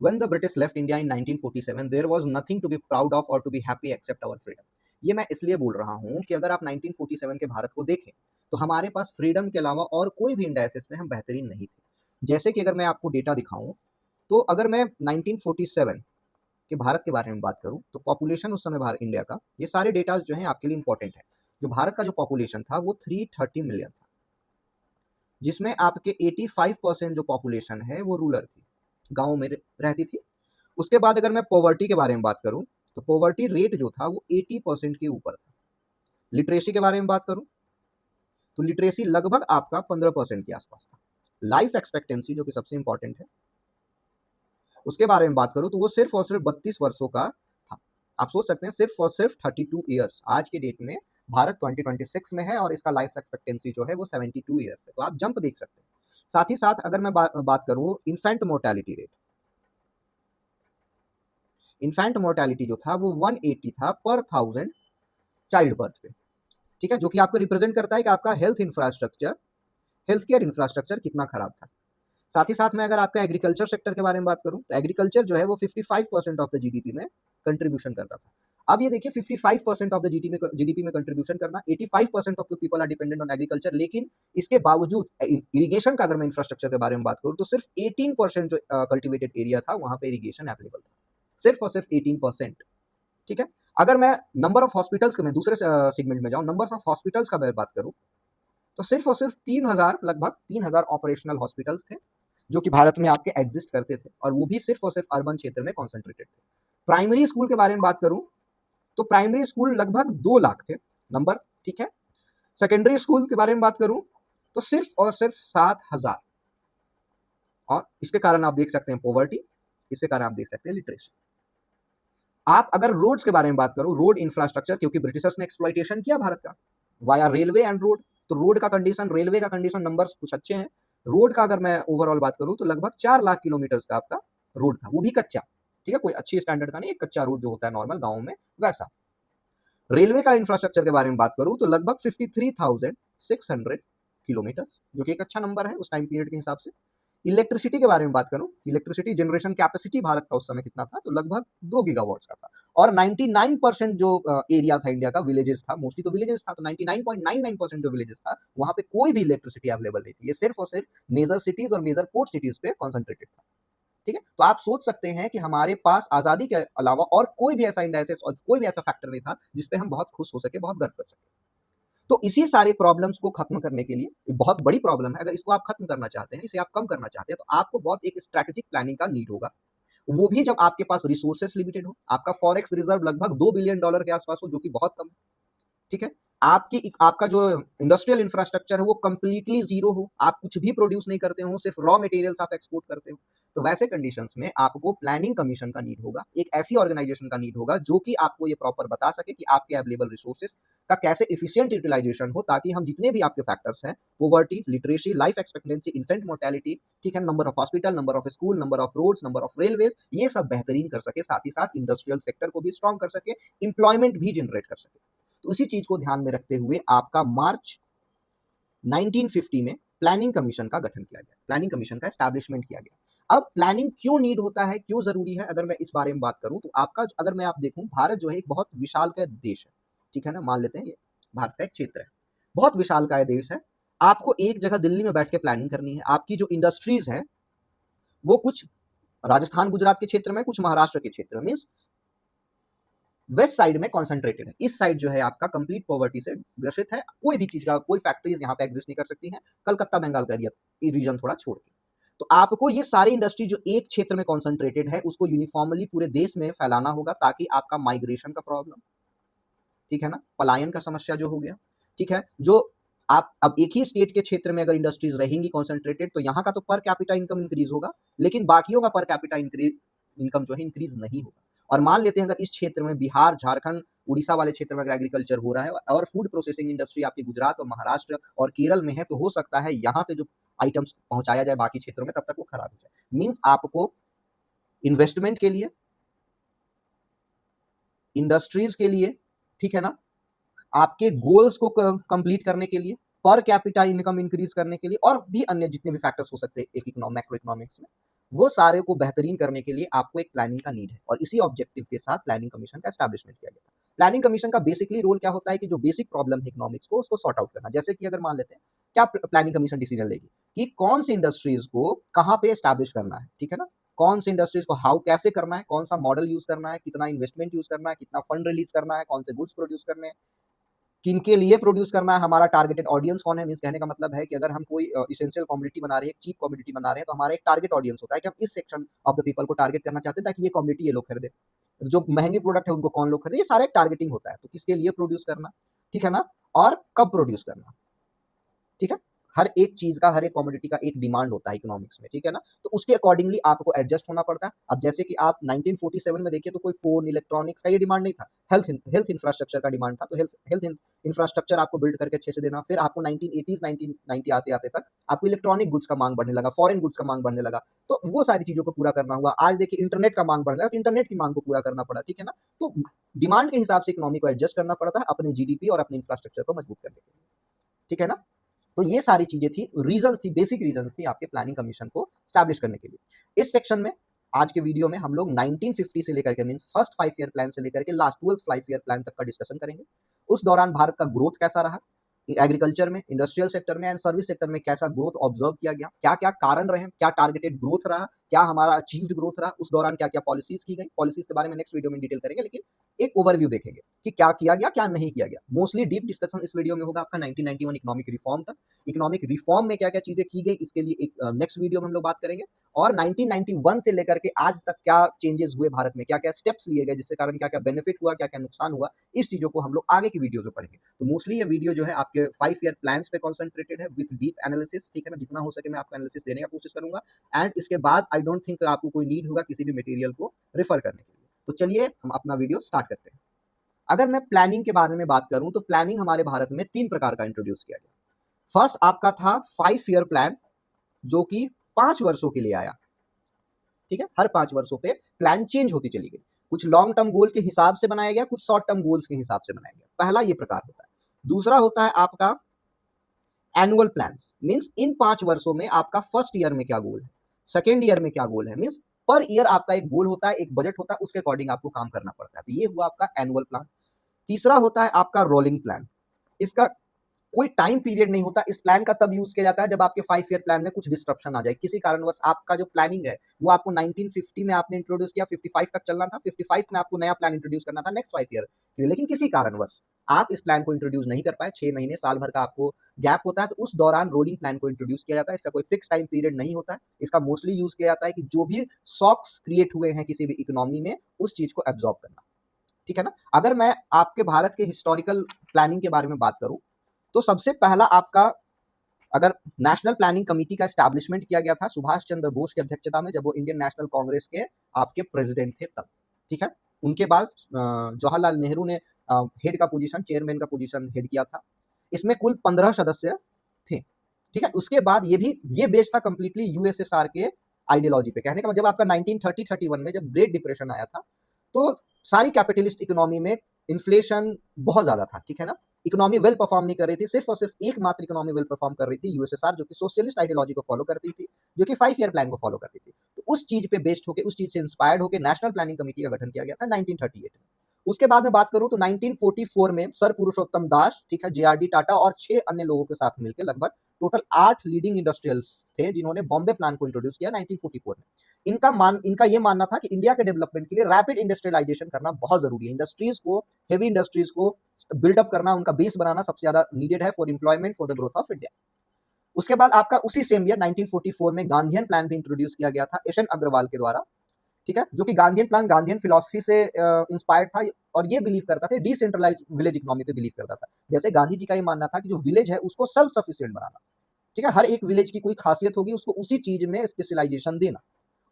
When the British left India in 1947, there was nothing to be proud of or to be happy except our freedom. ये मैं इसलिए बोल रहा हूँ कि अगर आप 1947 के भारत को देखें तो हमारे पास फ्रीडम के अलावा और कोई भी इंडाइसिस में हम बेहतरीन नहीं थे। जैसे कि अगर मैं आपको डेटा दिखाऊं तो अगर मैं 1947 के भारत के बारे में बात करूं तो पॉपुलेशन उस समय भारत इंडिया का, ये सारे डेटा जो हैं आपके लिए इंपॉर्टेंट है। जो भारत का जो पॉपुलेशन था वो 330 मिलियन था, जिसमें आपके 85% जो पॉपुलेशन है वो रूरल थी, गाँव में रहती थी। उसके बाद अगर मैं पॉवर्टी के बारे में बात करूं तो पॉवर्टी रेट जो था वो 80% के ऊपर था। लिटरेसी के बारे में बात करूं तो लिटरेसी लगभग आपका 15% के आसपास था। लाइफ एक्सपेक्टेंसी जो कि सबसे इंपॉर्टेंट है उसके बारे में बात करूं तो वो सिर्फ और सिर्फ 32 वर्षों का था। आप सोच सकते हैं सिर्फ और सिर्फ 32 ईयर्स। आज के डेट में भारत 2026 में है और इसका लाइफ एक्सपेक्टेंसी जो है वो 72 ईयर्स है। तो आप जंप देख सकते हैं। साथ ही साथ अगर मैं बात करूं infant mortality rate, infant mortality जो था वो 180 था पर 1000 चाइल्ड बर्थ पे, ठीक है, जो कि आपको रिप्रेजेंट करता है कि आपका health infrastructure, health care infrastructure कितना खराब था। साथ ही साथ में अगर आपका एग्रीकल्चर सेक्टर के बारे में बात करूं तो एग्रीकल्चर जो है वो 55% ऑफ द जीडीपी में कंट्रीब्यूशन करता था। अब ये देखिए 55% ऑफ द जीडीपी में कंट्रीब्यूशन करना, 85% of the people are dependent on agriculture, लेकिन इसके बावजूद इरिगेशन का अगर मैं इंफ्रास्ट्रक्चर के बारे में बात करूं तो सिर्फ 18% जो कल्टिवेटेड एरिया था वहां पे इरिगेशन अवेलेबल था, सिर्फ और सिर्फ 18%। ठीक है, अगर मैं नंबर ऑफ हॉस्पिटल्स के मैं दूसरे सेगमेंट में जाऊं, नंबर ऑफ हॉस्पिटल्स का मैं बात करूं तो सिर्फ और सिर्फ 3000, लगभग 3000 ऑपरेशनल हॉस्पिटल्स थे जो कि भारत में आपके एग्जिस्ट करते थे, और वो भी सिर्फ और सिर्फ अर्बन क्षेत्र में कॉन्सेंट्रेटेड थे। प्राइमरी स्कूल के बारे में बात करूं तो प्राइमरी स्कूल लगभग 2 लाख थे नंबर, ठीक है। सेकेंडरी स्कूल के बारे में बात करूं तो सिर्फ और सिर्फ 7000, और इसके कारण आप देख सकते हैं पॉवर्टी, इसके कारण आप देख सकते हैं लिटरेसी। आप अगर रोड्स के बारे में बात करो, रोड इंफ्रास्ट्रक्चर, क्योंकि ब्रिटिशर्स ने एक्सप्लॉइटेशन किया भारत का वाया रेलवे एंड रोड, तो रोड का कंडीशन, रेलवे का कंडीशन, नंबर्स कुछ अच्छे हैं। रोड का अगर मैं ओवरऑल बात करूं तो लगभग 4 लाख किलोमीटर का आपका रोड था, वो भी कच्चा, ठीक है, कोई अच्छी स्टैंडर्ड का नहीं, एक कच्चा रोड जो होता है नॉर्मल गाँव में वैसा। रेलवे का इंफ्रास्ट्रक्चर के बारे में बात करूं तो लगभग 53,600 किलोमीटर, जो कि एक अच्छा नंबर है उस टाइम पीरियड के हिसाब से। इलेक्ट्रिसिटी के बारे में बात करूं, इलेक्ट्रिसिटी जनरेशन कैपेसिटी भारत का उस समय कितना था, तो लगभग 2 गीगावाट्स का था, और 99% जो एरिया था इंडिया का विलेजेस था, मोस्टली तो विलेजेस था, तो 99.99% जो विलेजेस था वहां पे कोई भी इलेक्ट्रिसिटी अवेलेबल नहीं थी। ये सिर्फ और सिर्फ मेजर सिटीज और मेजर पोर्ट सिटीज पे कॉन्सेंट्रेटेड था, ठीक है। तो आप सोच सकते हैं कि हमारे पास आजादी के अलावा और कोई भी ऐसा इंडाइसिस और कोई भी ऐसा फैक्टर नहीं था जिसपे हम बहुत खुश हो सके, बहुत गर्व कर सके। तो इसी सारे प्रॉब्लम्स को खत्म करने के लिए, बहुत बड़ी प्रॉब्लम है, अगर इसको आप खत्म करना चाहते हैं, इसे आप कम करना चाहते हैं, तो आपको बहुत एक स्ट्रैटेजिक प्लानिंग का नीड होगा। वो भी जब आपके पास रिसोर्सेस लिमिटेड हो, आपका फॉरेक्स रिजर्व लगभग $2 बिलियन के आसपास हो, जो कि बहुत कम है, ठीक है। आपका जो इंडस्ट्रियल इंफ्रास्ट्रक्चर है वो कंप्लीटली जीरो हो, आप कुछ भी प्रोड्यूस नहीं करते हो, सिर्फ रॉ मटेरियल्स आप एक्सपोर्ट करते हो, तो वैसे कंडीशंस में आपको प्लानिंग कमीशन का नीड होगा, एक ऐसी ऑर्गेनाइजेशन का नीड होगा जो कि आपको ये प्रॉपर बता सके कि आपके अवेलेबल रिसोर्सेस का कैसे इफिशियंट यूटिलाइजेशन हो, ताकि हम जितने भी आपके फैक्टर्स हैं, poverty, literacy, life expectancy, infant mortality, ठीक है, number of hospital, number of school, number of roads, number of railways, ये सब बेहतरीन कर सके, साथ ही साथ इंडस्ट्रियल सेक्टर को भी स्ट्रॉन्ग कर सके, इंप्लॉयमेंट भी जनरेट कर सके। तो इसी चीज को ध्यान में रखते हुए आपका मार्च 1950 में प्लानिंग कमीशन का गठन किया गया, प्लानिंग कमीशन का एस्टैब्लिशमेंट किया गया। अब प्लानिंग क्यों नीड होता है, क्यों जरूरी है, अगर मैं इस बारे में बात करूं तो आपका, अगर मैं आप देखूं, भारत जो है एक बहुत विशाल का देश है, ठीक है ना, मान लेते हैं ये भारत का एक क्षेत्र है, बहुत विशाल का देश है। आपको एक जगह दिल्ली में बैठ के प्लानिंग करनी है। आपकी जो इंडस्ट्रीज है वो कुछ राजस्थान गुजरात के क्षेत्र में, कुछ महाराष्ट्र के क्षेत्र में, मीन्स वेस्ट साइड में कॉन्सेंट्रेटेड है। इस साइड जो है आपका कंप्लीट पॉवर्टी से ग्रसित है, कोई भी चीज का, कोई फैक्ट्रीज यहाँ पे एग्जिस्ट नहीं कर सकती हैं, कलकत्ता बंगाल का एरिया रीजन थोड़ा छोड़ के। तो आपको ये सारी इंडस्ट्री जो एक क्षेत्र में कॉन्सेंट्रेटेड है उसको यूनिफॉर्मली पूरे देश में फैलाना होगा, ताकि आपका माइग्रेशन का प्रॉब्लम, ठीक है ना, पलायन का समस्या जो हो गया, ठीक है, जो आप अब एक ही स्टेट के क्षेत्र में अगर इंडस्ट्रीज रहेंगी कॉन्सेंट्रेटेड तो यहाँ का तो पर कैपिटा इनकम इंक्रीज होगा, लेकिन बाकियों का पर कैपिटा इनकम जो है इंक्रीज नहीं होगा। और मान लेते हैं अगर इस क्षेत्र में बिहार, झारखंड, उड़ीसा वाले क्षेत्र में अगर एग्रीकल्चर हो रहा है और फूड प्रोसेसिंग इंडस्ट्री आपकी गुजरात और महाराष्ट्र और केरल में है, तो हो सकता है यहाँ से जो आइटम्स पहुंचाया जाए बाकी क्षेत्रों में तब तक वो खराब हो जाए। मीन्स आपको इन्वेस्टमेंट के लिए, इंडस्ट्रीज के लिए, ठीक है ना, आपके गोल्स को कंप्लीट करने के लिए, पर कैपिटा इनकम इंक्रीज करने के लिए, और भी अन्य जितने भी फैक्टर्स हो सकते हैं एक मैक्रो इकोनॉमिक्स में, वो सारे को बेहतरीन करने के लिए आपको एक प्लानिंग का नीड है, और इसी ऑब्जेक्टिव के साथ प्लानिंग कमीशन का एस्टैब्लिशमेंट किया गया था। प्लानिंग कमीशन का बेसिकली रोल क्या होता है कि जो बेसिक प्रॉब्लम है इकोनॉमिक्स को, उसको सॉर्ट आउट करना। जैसे कि अगर मान लेते हैं, क्या प्लानिंग कमीशन डिसीजन लेगी कि कौन सी इंडस्ट्रीज को कहाँ पे एस्टैब्लिश करना है, ठीक है ना, कौन सी इंडस्ट्रीज को हाउ कैसे करना है, कौन सा मॉडल यूज करना है, कितना इन्वेस्टमेंट यूज करना है, कितना फंड रिलीज करना है, कौन से गुड्स प्रोड्यूस करने हैं, किनके लिए प्रोड्यूस करना है, हमारा टारगेटेड ऑडियंस कौन है। मींस कहने का मतलब है कि अगर हम कोई इसेंशियल कमोडिटी बना रहे हैं, चीप कमोडिटी बना रहे हैं, तो हमारा एक टारगेट ऑडियंस होता है कि हम इस सेक्शन ऑफ द पीपल को टारगेट करना चाहते हैं ताकि ये कमोडिटी ये लोग खरीदे। जो महंगी प्रोडक्ट है उनको कौन लोग खरीदे, ये सारा एक टारगेटिंग होता है। तो किसके लिए प्रोड्यूस करना, ठीक है ना, और कब प्रोड्यूस करना, ठीक है। हर एक चीज का, हर एक कमोडिटी का एक डिमांड होता है इकोनॉमिक्स में, ठीक है ना। तो उसके अकॉर्डिंगली आपको एडजस्ट होना पड़ता है। अब जैसे कि आप 1947 में देखिए तो कोई फोन, इलेक्ट्रॉनिक्स का ये डिमांड नहीं था, हेल्थ इंफ्रास्ट्रक्चर का डिमांड था। तो हेल्थ इंफ्रास्ट्रक्चर आपको बिल्ड करके अच्छे से देना। फिर आपको 1980s 1990 आते आते तक आपको इलेक्ट्रॉनिक गुड्स का मांग बढ़ने लगा, फॉरेन गुड्स का मांग बढ़ने लगा, तो वो सारी चीजों को पूरा करना हुआ। आज देखिए इंटरनेट का मांग बढ़ रहा है, तो इंटरनेट की मांग को पूरा करना पड़ा, ठीक है ना। तो डिमांड के हिसाब से इकोनॉमी को एडजस्ट करना पड़ता है अपने जीडीपी और अपने इंफ्रास्ट्रक्चर को मजबूत करने के लिए, ठीक है ना। तो ये सारी चीजें थी, रीजंस थी, बेसिक रीजंस थी आपके प्लानिंग कमीशन को स्टैब्लिश करने के लिए। इस सेक्शन में, आज के वीडियो में हम लोग 1950 से लेकर के, मींस फर्स्ट 5 ईयर प्लान से लेकर के लास्ट 12th 5 ईयर प्लान तक का डिस्कशन करेंगे। उस दौरान भारत का ग्रोथ कैसा रहा, एग्रीकल्चर में, इंडस्ट्रियल सेक्टर में एंड सर्विस सेक्टर में कैसा ग्रोथ ऑब्जर्व किया गया, क्या क्या कारण रहे, क्या टारगेटेड ग्रोथ रहा, क्या हमारा अचीव्ड ग्रोथ रहा, उस दौरान क्या क्या पॉलिसीज की गई। पॉलिसीज के बारे में नेक्स्ट वीडियो में डिटेल करेंगे, लेकिन एक ओवरव्यू देखेंगे कि क्या किया गया, क्या नहीं किया गया। मोस्टली डीप डिस्कशन इस वीडियो में होगा आपका 1991 इकोनॉमिक रिफॉर्म तक। इकोनॉमिक रिफॉर्म में क्या क्या चीजें की गई, इसके लिए एक नेक्स्ट वीडियो में हम लोग बात करेंगे। और 1991 से लेकर के आज तक क्या चेंजेस हुए भारत में, क्या क्या स्टेप्स लिए गए, जिससे कारण क्या क्या बेनिफिट हुआ, क्या क्या नुकसान हुआ, इस चीजों को हम लोग आगे की वीडियो में पढ़ेंगे। तो मोस्टली ये वीडियो जो है आपके 5 ईयर प्लान्स पे कॉन्सेंट्रेटेड है विद डीप एनालिसिस, ठीक है ना। जितना हो सके मैं आपको एनालिसिस देने का कोशिश करूंगा, एंड इसके बाद आई डोंट थिंक आपको कोई नीड होगा किसी भी मटेरियल को रेफर करने के लिए। तो चलिए हम अपना वीडियो स्टार्ट करते हैं। अगर मैं प्लानिंग के बारे में बात करूं तो प्लानिंग हमारे भारत में 3 प्रकार का इंट्रोड्यूस किया गया। फर्स्ट आपका था 5 ईयर प्लान, जो कि 5 वर्षों के लिए आया, ठीक है। हर 5 वर्षों पे प्लान चेंज होती चली गई, कुछ लॉन्ग टर्म गोल के हिसाब से बनाया गया, कुछ शॉर्ट टर्म गोल्स के हिसाब से बनाया गया। पहला ये प्रकार होता है। दूसरा होता है आपका एनुअल प्लान्स, मींस इन 5 वर्षों में आपका फर्स्ट ईयर में क्या गोल है, सेकेंड ईयर में क्या गोल है, मींस पर ईयर आपका एक गोल होता है, एक बजट होता है, उसके अकॉर्डिंग आपको काम करना पड़ता है। तो ये हुआ आपका एनुअल प्लान। तीसरा होता है आपका रोलिंग प्लान। इसका कोई टाइम पीरियड नहीं होता, इस प्लान का तब यूज किया जाता है जब आपके 5 ईयर प्लान में कुछ डिस्ट्रप्शन आ जाए, किसी कारणवश आपका जो प्लानिंग है वो आपको 1950 में आपने इंट्रोड्यूस किया, 55 तक चलना था, 55 में आपको नया प्लान इंट्रोड्यूस करना था नेक्स्ट 5 ईयर के लिए, लेकिन किसी कारणवश आप इस प्लान को इंट्रोड्यूस नहीं कर पाए, 6 महीने साल भर का आपको गैप होता है, तो उस दौरान रोलिंग प्लान को इंट्रोड्यूस किया जाता है। इसका कोई फिक्स टाइम पीरियड नहीं होता है। इसका मोस्टली यूज किया जाता है कि जो भी शॉक्स क्रिएट हुए हैं किसी भी इकोनॉमी में, उस चीज को एब्जॉर्ब करना, ठीक है ना। अगर मैं आपके भारत के हिस्टोरिकल प्लानिंग के बारे में बात करूं तो सबसे पहला आपका, अगर नेशनल प्लानिंग कमेटी का एस्टैब्लिशमेंट किया गया था सुभाष चंद्र बोस की अध्यक्षता में, जब वो इंडियन नेशनल कांग्रेस के आपके प्रेसिडेंट थे तब, ठीक है। उनके बाद जवाहरलाल नेहरू ने हेड का पोजीशन, चेयरमैन का पोजीशन हेड किया था। इसमें कुल 15 सदस्य थे, ठीक है। उसके बाद ये बेस्ड था कंप्लीटली यूएसएसआर के आइडियोलॉजी पे। कहने का मतलब आपका 1930-31 में जब ग्रेट डिप्रेशन आया था, तो सारी कैपिटलिस्ट इकोनॉमी में इन्फ्लेशन बहुत ज्यादा था, ठीक है ना। इकोनॉमी वेल परफॉर्म नहीं कर रही थी, सिर्फ और सिर्फ एकमात्र इकोनॉमी वेल परफॉर्म कर रही थी यूएसएसआर, जो कि सोशलिस्ट आइडियोलॉजी को फॉलो करती थी, जो कि 5 ईयर प्लान को फॉलो करती थी। तो उस चीज पे बेस्ड होकर, उस चीज से इंस्पायर्ड होकर नेशनल प्लानिंग कमेटी का गठन किया गया था 1938 में। उसके बाद में बात करूं तो 1944 में सर पुरुषोत्तम दास, ठीक है, जेआरडी टाटा और 6 अन्य लोगों के साथ मिलकर लगभग टोटल 8 लीडिंग इंडस्ट्रियल्स थे जिन्होंने बॉम्बे प्लान को इंट्रोड्यूस किया 1944 में। इनका ये मानना था कि इंडिया के डेवलपमेंट के लिए रैपिड इंडस्ट्रियलाइजेशन करना बहुत जरूरी है। इंडस्ट्रीज को, हेवी इंडस्ट्रीज को बिल्डअप करना, उनका बेस बनाना सबसे ज्यादा नीडेड है for employment, for the growth of India. उसके बाद आपका उसी सेम ईयर 1944 में गांधीयन प्लान भी इंट्रोड्यूस किया गया था एस एन अग्रवाल के द्वारा, ठीक है, जो कि गांधीयन प्लान गांधीयन फिलॉसफी से इंस्पायर्ड था और ये बिलीव करता था, डिसेंट्रलाइज विलेज इकोनॉमी पे बिलीव करता था। जैसे गांधी जी का ये मानना था कि जो विलेज है उसको सेल्फ सफिशिएंट बनाना, ठीक है, हर एक विलेज की कोई खासियत होगी, उसको उसी चीज में स्पेशलाइजेशन देना,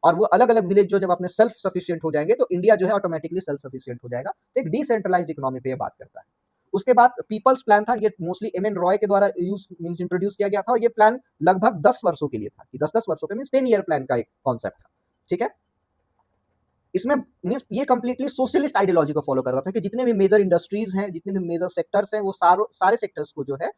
और वो अलग अलग विलेज जो जब अपने सेल्फ सफिशिएंट हो जाएंगे तो इंडिया जो है ऑटोमेटिकली सेल्फ सफिशिएंट हो जाएगा। तो एक डिसेंट्रलाइज्ड इकोनॉमी पे ये बात करता है। उसके बाद पीपल्स प्लान था, ये मोस्टली एम एन रॉय के द्वारा इंट्रोड्यूस किया गया था, और ये प्लान लगभग 10 वर्षों के लिए था, कि 10-10 वर्षों पे मींस 10 ईयर प्लान का एक कॉन्सेप्ट था, ठीक है। इसमें मींस ये कंप्लीटली सोशलिस्ट आइडियोलॉजी को फॉलो करता था कि जितने भी मेजर इंडस्ट्रीज हैं, जितने भी मेजर सेक्टर्स हैं, वो सारे सेक्टर्स को जो है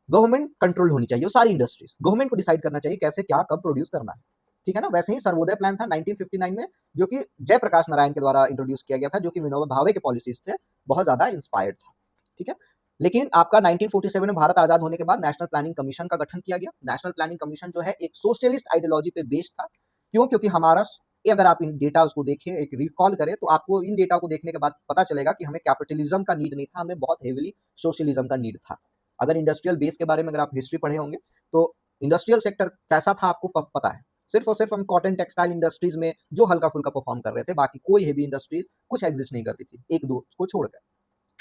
गवर्नमेंट कंट्रोल होनी चाहिए। वो सारी इंडस्ट्रीज गवर्नमेंट को डिसाइड करना चाहिए कैसे क्या कब प्रोड्यूस करना है, ठीक है ना। वैसे ही सर्वोदय प्लान था 1959 में, जो कि जयप्रकाश नारायण के द्वारा इंट्रोड्यूस किया गया था, जो कि विनोबा भावे के पॉलिसीज थे, बहुत ज्यादा इंस्पायर्ड था। ठीक है, लेकिन आपका 1947 में भारत आजाद होने के बाद नेशनल प्लानिंग कमीशन का गठन किया गया। नेशनल प्लानिंग कमीशन जो है एक सोशलिस्ट आइडियोलॉजी पे बेस्ड था। क्यों? क्योंकि हमारा, अगर आप इन डेटा उसको देखें, एक रिकॉल करें, तो आपको इन डेटा को देखने के बाद पता चलेगा कि हमें कैपिटलिज्म का नीड नहीं था, हमें बहुत हेविली सोशलिज्म का नीड था। अगर इंडस्ट्रियल बेस के बारे में अगर आप हिस्ट्री पढ़े होंगे तो इंडस्ट्रियल सेक्टर कैसा था आपको पता है। सिर्फ और सिर्फ हम कॉटन टेक्सटाइल इंडस्ट्रीज में जो हल्का फुल्का परफॉर्म कर रहे थे, बाकी कोई हेवी इंडस्ट्रीज कुछ एग्जिस्ट नहीं करती थी, एक दो को छोड़कर।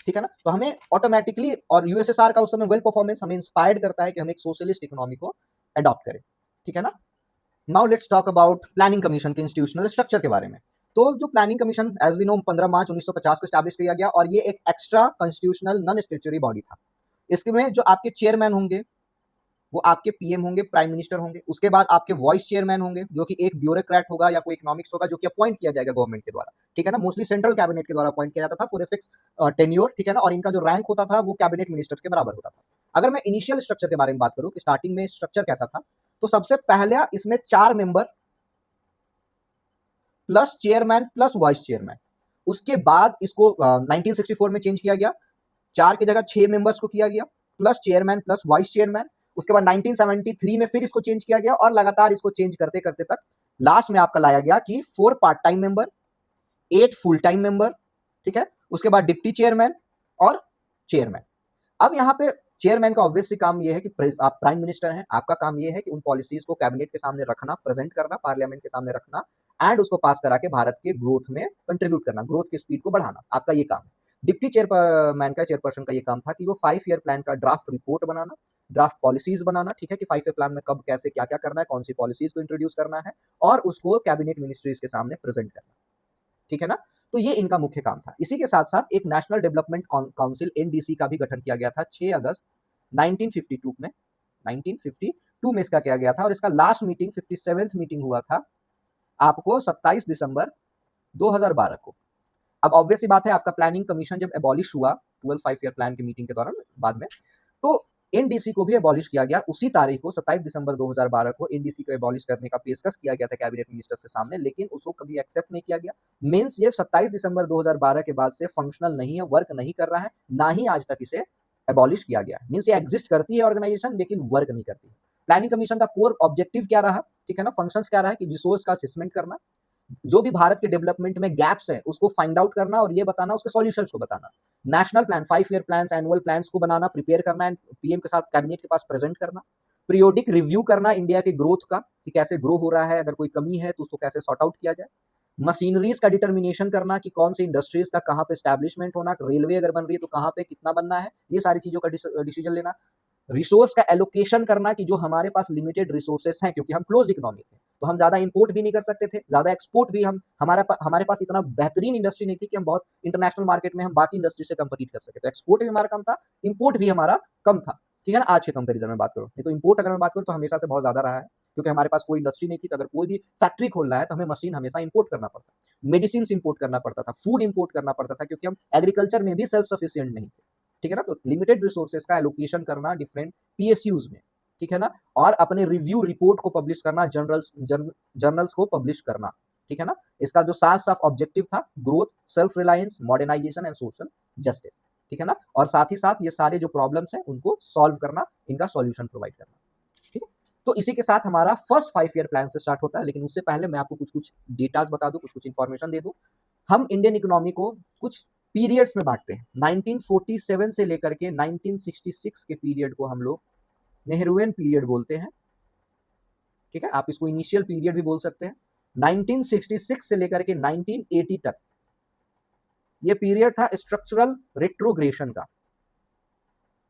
ठीक है ना। तो हमें ऑटोमेटिकली, और यूएसएसआर का उस समय वेल परफॉर्मेंस हमें इंस्पायर्ड करता है कि हम एक सोशलिस्ट इकोनॉमी को अडॉप्ट करें। ठीक है ना। Now let's talk about planning commission के इंस्टीट्यूशनल स्ट्रक्चर के बारे में। तो जो planning commission as we know 15 March 1950 को स्टैब्लिश किया गया, और ये एक extra constitutional non statutory body था। इसमें जो आपके चेयरमैन होंगे वो आपके पीएम होंगे, प्राइम मिनिस्टर होंगे। उसके बाद आपके वाइस चेयरमैन होंगे, जो कि एक ब्यूरोक्रेट होगा या कोई इकोनॉमिक्स होगा, जो कि अपॉइंट किया जाएगा गवर्नमेंट के द्वारा। ठीक है ना। मोस्टली सेंट्रल कैबिनेट के द्वारा अपॉइंट किया जाता था फॉर ए फिक्स टेन्योर। ठीक है ना। और इनका जो रैंक होता था वो कैबिनेट मिनिस्टर के बराबर होता था। अगर मैं इनिशियल स्ट्रक्चर के बारे में बात करूं कि स्टार्टिंग में स्ट्रक्चर कैसा था, तो सबसे पहले इसमें 4 member plus chairman plus vice chairman. उसके बाद इसको 1964 में चेंज किया गया, 4 की जगह 6 मेंबर्स को किया गया, plus chairman plus vice chairman. उसके बाद 1973 में फिर इसको चेंज किया गया, और लगातार इसको चेंज करते करते तक लास्ट में आपका लाया गया कि 4 part time member, 8 full time member. ठीक है। उसके बाद डिप्टी चेयरमैन और चेयरमैन। अब यहाँ पे चेयरमैन का ऑब्वियसली काम ये है कि आप प्राइम मिनिस्टर हैं, आपका काम ये है कि उन पॉलिसीज को कैबिनेट के सामने रखना, प्रेजेंट करना, पार्लियामेंट के सामने रखना, एंड उसको पास करा के भारत के ग्रोथ में कंट्रीब्यूट करना, ग्रोथ की स्पीड को बढ़ाना, आपका ये काम है। डिप्टी चेयरमैन का, चेयरपर्सन का ये काम था कि वो 5 ईयर प्लान का ड्राफ्ट रिपोर्ट बनाना, ड्राफ्ट पॉलिसीज बनाना। ठीक है, कि 5 ईयर प्लान में कब कैसे क्या क्या करना है, कौन सी पॉलिसीज को इंट्रोड्यूस करना है, और उसको कैबिनेट मिनिस्ट्रीज के सामने प्रेजेंट करना। ठीक है ना। तो ये इनका मुख्य काम था। इसी के साथ साथ एक नेशनल डेवलपमेंट काउंसिल एनडीसी का भी गठन किया गया था 6 अगस्त 1952 में। 1952 में इसका किया गया था, और इसका लास्ट मीटिंग 57th मीटिंग हुआ था आपको 27 दिसंबर 2012 को। अब ऑब्वियस बात है, आपका प्लानिंग कमीशन जब एबॉलिश हुआ 12 5 ईयर प्लान की मीटिंग के दौरान बाद में, तो एनडीसी को भी एबॉलिश किया गया। उसी तारीख को 27 दिसंबर 2012 को एनडीसी को एबॉलिश करने का पेशकश किया गया था कैबिनेट मिनिस्टर के सामने, लेकिन उसको कभी एक्सेप्ट नहीं किया गया। मींस ये 27 दिसंबर 2012 के बाद से फंक्शनल नहीं है, वर्क नहीं कर रहा है, ना ही आज तक इसे एबॉलिश किया गया। मींस ये एग्जिस्ट करती है ऑर्गेनाइजेशन, लेकिन वर्क नहीं करती। प्लानिंग कमीशन का कोर ऑब्जेक्टिव क्या रहा? ठीक है ना। फंक्शंस क्या रहा? कि रिसोर्स का असेसमेंट करना, जो भी भारत के डेवलपमेंट में गैप्स है उसको फाइंड आउट करना और ये बताना, उसके सॉल्यूशंस को बताना। National plan, 5 year plan, annual plans को बनाना, प्रिपेयर करना, एंड पीएम के साथ कैबिनेट के पास प्रेजेंट करना। पीरियोडिक रिव्यू करना इंडिया के ग्रोथ का, कि कैसे ग्रो हो रहा है, अगर कोई कमी है तो उसको कैसे सॉर्ट आउट किया जाए। मशीनरीज का डिटर्मिनेशन करना कि कौन सी इंडस्ट्रीज का कहाँ पे स्टैब्लिशमेंट होना, रेलवे अगर बन रही है तो कहाँ पे कितना बनना है, ये सारी चीजों का डिसीजन लेना। रिसोर्स का एलोकेशन करना कि जो हमारे पास लिमिटेड रिसोर्सेस हैं, क्योंकि हम क्लोज इकोनॉमी थे तो हम ज्यादा इंपोर्ट भी नहीं कर सकते थे, ज्यादा एक्सपोर्ट भी हमारे पास इतना बेहतरीन इंडस्ट्री नहीं थी कि हम बहुत इंटरनेशनल मार्केट में हम बाकी इंडस्ट्री से कंपीट कर सके। तो एक्सपोर्ट भी हमारा कम था, इंपोर्ट भी हमारा कम था। ठीक है ना। आज के कंपेरिजन में बात करो, नहीं तो इंपोर्ट अगर मैं बात करूँ तो हमेशा से बहुत ज्यादा रहा है, क्योंकि हमारे पास कोई इंडस्ट्री नहीं थी। तो अगर कोई भी फैक्ट्री खोलना है तो हमें मशीन हमेशा इंपोर्ट करना पड़ता, मेडिसिन इंपोर्ट करना पड़ता था, फूड इंपोर्ट करना पड़ता था, क्योंकि हम एग्रीकल्चर में भी सेल्फ सफिशिएंट नहीं थे। ठीक है ना। तो लिमिटेड रिसोर्सेज का एलोकेशन करना डिफरेंट पीएसयूज में। ठीक है ना। और अपने रिव्यू रिपोर्ट को पब्लिश करना, जर्नल्स को पब्लिश करना। ठीक है ना। इसका जो साफ साफ ऑब्जेक्टिव था, growth, self reliance, modernisation and social justice. ठीक है ना। और साथ ही साथ ये सारे जो प्रॉब्लम्स हैं उनको सॉल्व करना, इनका सॉल्यूशन प्रोवाइड करना। ठीक है। तो इसी के साथ हमारा फर्स्ट 5 ईयर प्लान से स्टार्ट होता है, लेकिन उससे पहले मैं आपको कुछ कुछ डेटाज बता दूं, कुछ कुछ इंफॉर्मेशन दे दूं। हम इंडियन इकोनॉमी को कुछ पीरियड्स में बांटते हैं। 1947 से लेकर के 1966 के पीरियड को हम लोग नेहरूवियन पीरियड बोलते हैं। ठीक है। आप इसको इनिशियल पीरियड भी बोल सकते हैं। 1966 से लेकर के 1980 तक ये पीरियड था स्ट्रक्चरल रेट्रोग्रेशन का।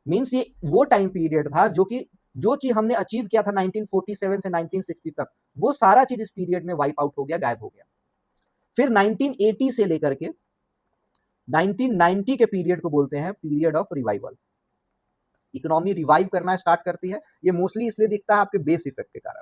मींस ये वो टाइम पीरियड था जो चीज हमने अचीव किया था 1947 से 1960 तक, वो सारा चीज इस पीरियड में वाइप आउट हो गया, गायब हो गया। फिर 1980 से लेकर के 1990 के पीरियड को बोलते हैं period of revival. Economy revive करना स्टार्ट करती है। ये मोस्टली इसलिए दिखता है आपके बेस इफेक्ट के कारण।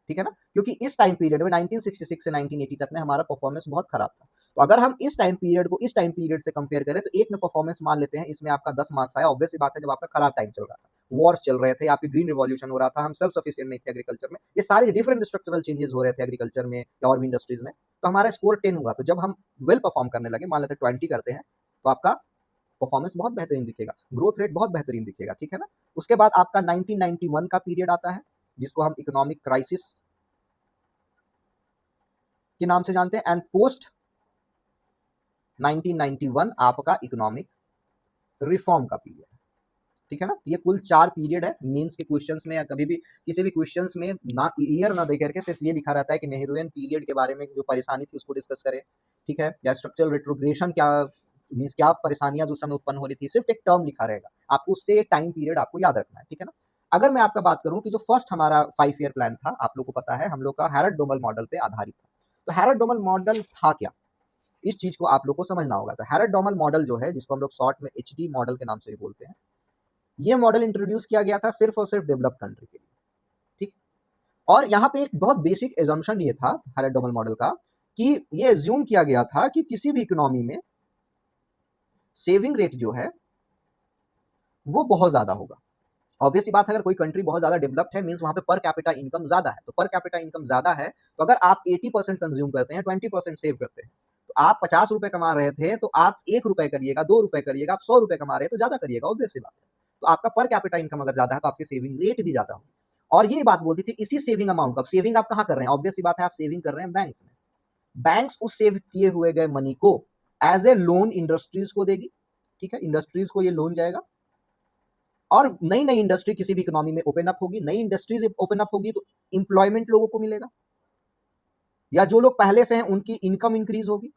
ठीक है ना। क्योंकि इस टाइम पीरियड में 1966 से 1980 तक में हमारा परफॉर्मेंस बहुत खराब था। तो अगर हम इस टाइम पीरियड को इस टाइम पीरियड से कंपेयर करें तो एक में परफॉर्मेंस मान लेते हैं, इसमें आपका 10 मार्क्स आया। ऑब्वियस बात है, जब आपका खराब टाइम चल रहा था। वॉर्स चल रहे थे, आपकी ग्रीन रिवॉल्यूशन हो रहा था, हम सेल्फ सफिशिएंट नहीं थे एग्रीकल्चर में, ये सारे डिफरेंट स्ट्रक्चरल चेंजेस हो रहे थे एग्रीकल्चर में या और भी इंडस्ट्रीज में, तो हमारा स्कोर 10 हुआ। तो जब हम वेल परफॉर्म करने लगे, मान लेते 20 करते हैं, तो आपका परफॉर्मेंस बहुत बेहतरीन दिखेगा, ग्रोथ रेट बहुत बेहतरीन दिखेगा, ठीक है ना। उसके बाद आपका 1991 का पीरियड आता है, जिसको हम इकोनॉमिक क्राइसिस के नाम से जानते हैं, एंड पोस्ट 1991 आपका इकोनॉमिक रिफॉर्म का पीरियड, ठीक है ना। ये कुल 4 पीरियड है। मेंस के क्वेश्चंस में या कभी भी किसी भी क्वेश्चंस में ना ईयर ना दे करके सिर्फ ये लिखा रहता है कि नेहरूवियन पीरियड के बारे में जो परेशानी थी उसको डिस्कस करें, ठीक है, या स्ट्रक्चरल रेट्रोग्रेशन क्या मींस क्या परेशानियां उस समय उत्पन्न हो रही थी, सिर्फ एक टर्म लिखा रहेगा, आपको उससे एक टाइम पीरियड आपको याद रखना है, ठीक है ना। अगर मैं आपका बात करूं कि जो फर्स्ट हमारा 5 ईयर प्लान था, आप लोग को पता है हम लोग का हैरड डोमल मॉडल पे आधारित था। तो हैरड डोमल मॉडल था क्या, इस चीज को आप लोग को समझना होगा। तो हैरड डोमल मॉडल जो है, जिसको हम लोग शॉर्ट में एचडी मॉडल के नाम से भी बोलते हैं, ये मॉडल इंट्रोड्यूस किया गया था सिर्फ और सिर्फ डेवलप्ड कंट्री के लिए, ठीक। और यहाँ पे एक बहुत बेसिक एजम्पशन ये था हैरड डोमल मॉडल का, कि ये एज्यूम किया गया था कि किसी भी इकोनॉमी में सेविंग रेट जो है वो बहुत ज्यादा होगा। ऑब्वियसली बात है, अगर कोई कंट्री बहुत ज्यादा डेवलप्ड है, मींस वहां पे पर कैपिटा इनकम ज्यादा है, तो पर कैपिटा इनकम ज्यादा है, तो अगर आप 80% कंज्यूम करते हैं, 20% सेव करते हैं, तो आप 50 रुपए कमा रहे थे तो आप 1 रुपए करिएगा, 2 रुपए करिएगा, आप 100 रुपए कमा रहे हैं तो ज्यादा करिएगा, ऑब्वियसली बात है। तो आपका पर कैपिटा इनकम अगर ज्यादा है तो आपकी सेविंग रेट भी ज्यादा होगी। और ये बात बोलती थी इसी सेविंग अमाउंट का, सेविंग आप कहाँ कर रहे हैं, ऑब्वियसली बात है आप सेविंग कर रहे हैं बैंक्स में, बैंक्स उस सेव किए हुए गए मनी को एज ए लोन इंडस्ट्रीज को देगी, ठीक है, इंडस्ट्रीज को ये लोन जाएगा, और नई नई इंडस्ट्री किसी भी इकोनॉमी में ओपन अप होगी, नई इंडस्ट्रीज ओपन अप होगी तो इंप्लॉयमेंट लोगों को मिलेगा, या जो लोग पहले से हैं उनकी इनकम इंक्रीज होगी,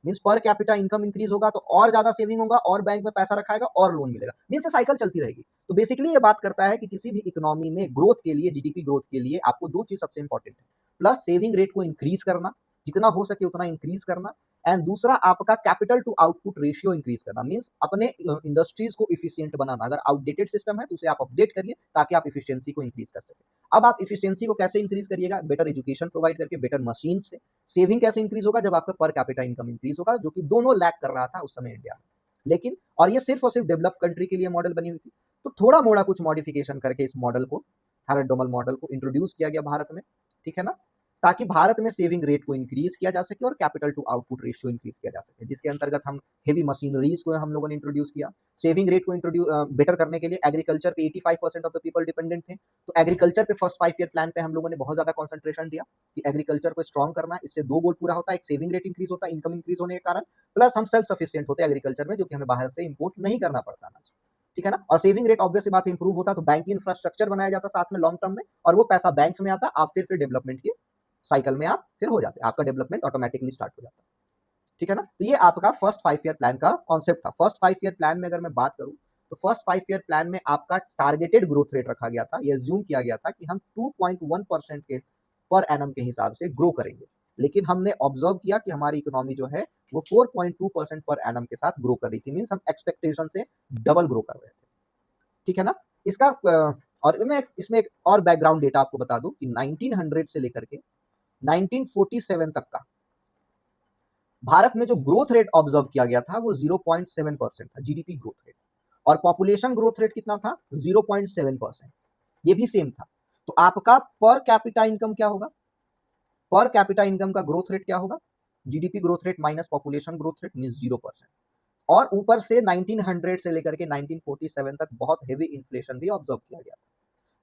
means per capita income increase होगा तो और ज्यादा सेविंग होगा, और बैंक में पैसा रखाएगा और लोन मिलेगा, मींस साइकिल चलती रहेगी। तो बेसिकली ये बात करता है कि किसी भी इकोनॉमी में ग्रोथ के लिए, जीडीपी ग्रोथ के लिए आपको 2 चीज सबसे इंपॉर्टेंट है, प्लस सेविंग रेट को इंक्रीज करना, जितना हो सके उतना इंक्रीज करना, एंड दूसरा आपका capital to output ratio increase करना, मींस अपने इंडस्ट्रीज को इफिशियंट बनाना। अगर आउटडेटेड सिस्टम है तो उसे आप अपडेट करिए ताकि आप इफिशियंसी को इंक्रीज कर सकें। अब आप इफिशियंसी को कैसे इंक्रीज करिएगा, बेटर एजुकेशन प्रोवाइड करके, बेटर मशीन से। सेविंग कैसे इंक्रीज होगा, जब आपका पर कैपिटा इनकम इंक्रीज होगा, जो कि दोनों लैक कर रहा था उस समय इंडिया में, लेकिन और ये सिर्फ और सिर्फ डेवलप कंट्री के लिए मॉडल बनी हुई थी। तो थोड़ा मोड़ा कुछ मॉडिफिकेशन करके इस मॉडल को, हैरड डोमल मॉडल को इंट्रोड्यूस किया गया भारत में, ठीक है ना, ताकि भारत में सेविंग रेट को इंक्रीज किया जा सके और capital to output ratio increase किया जा सके, जिसके अंतर्गत हम हेवी मशीनरीज को हम लोगों ने इंट्रोड्यूस किया। सेविंग रेट को इंट्रोड्यूस बेटर करने के लिए एग्रीकल्चर पे 85% ऑफ द पीपल डिपेंडेंट थे, तो एग्रीकल्चर पे फर्स्ट 5 ईयर प्लान पे हम लोगों ने बहुत ज्यादा कॉन्सेंट्रेशन दिया कि एग्रीकल्चर को स्ट्रॉन्ग करना है। इससे 2 गोल पूरा होता है, एक सेविंग रेट इंक्रीज होता है इनकम इंक्रीज होने के कारण, प्लस हम सेल्फ सफिशिएंट होते हैं एग्रीकल्चर में, जो कि हमें बाहर से इंपोर्ट नहीं करना पड़ता ना, ठीक है ना। और सेविंग रेट ऑब्वियसली बात इंप्रूव होता तो बैंक इंफ्रास्ट्रक्चर बनाया जाता साथ में लॉन्ग टर्म में, और वो पैसा बैंक्स में आता, आप फिर डेवलपमेंट की साइकिल में आप फिर हो जाते, आपका डेवलपमेंट ऑटोमेटिकली स्टार्ट हो जाता, ठीक है ना। तो ये आपका फर्स्ट 5 ईयर प्लान का कॉन्सेप्ट था। फर्स्ट 5 ईयर प्लान में अगर मैं बात करूं तो फर्स्ट 5 ईयर प्लान में आपका टारगेटेड ग्रोथ रेट रखा गया था, ये अज्यूम किया गया था कि हम 2.1% के पर एनम के हिसाब से ग्रो करेंगे, लेकिन हमने ऑब्जर्व किया कि हमारी इकोनॉमी जो है वो 4.2% पर एनम के साथ ग्रो कर रही थी, मींस हम एक्सपेक्टेशन से डबल ग्रो कर रहे थे, ठीक है ना। इसका और मैं इसमें एक और बैकग्राउंड डेटा आपको बता दूं कि 1900 से लेकर के 1947 तक का भारत में जो ग्रोथ रेट ऑब्जर्व किया गया था वो 0.7% था, जीडीपी ग्रोथ रेट, और पॉपुलेशन ग्रोथ रेट कितना था, 0.7%, ये भी सेम था। तो आपका पर कैपिटा इनकम क्या होगा, पर कैपिटा इनकम का ग्रोथ रेट क्या होगा, GDP growth rate minus population growth rate means 0%, और ऊपर से 1900 से लेकर के 1947 तक बहुत हेवी इन्फ्लेशन भी ऑब्जर्व किया गया था।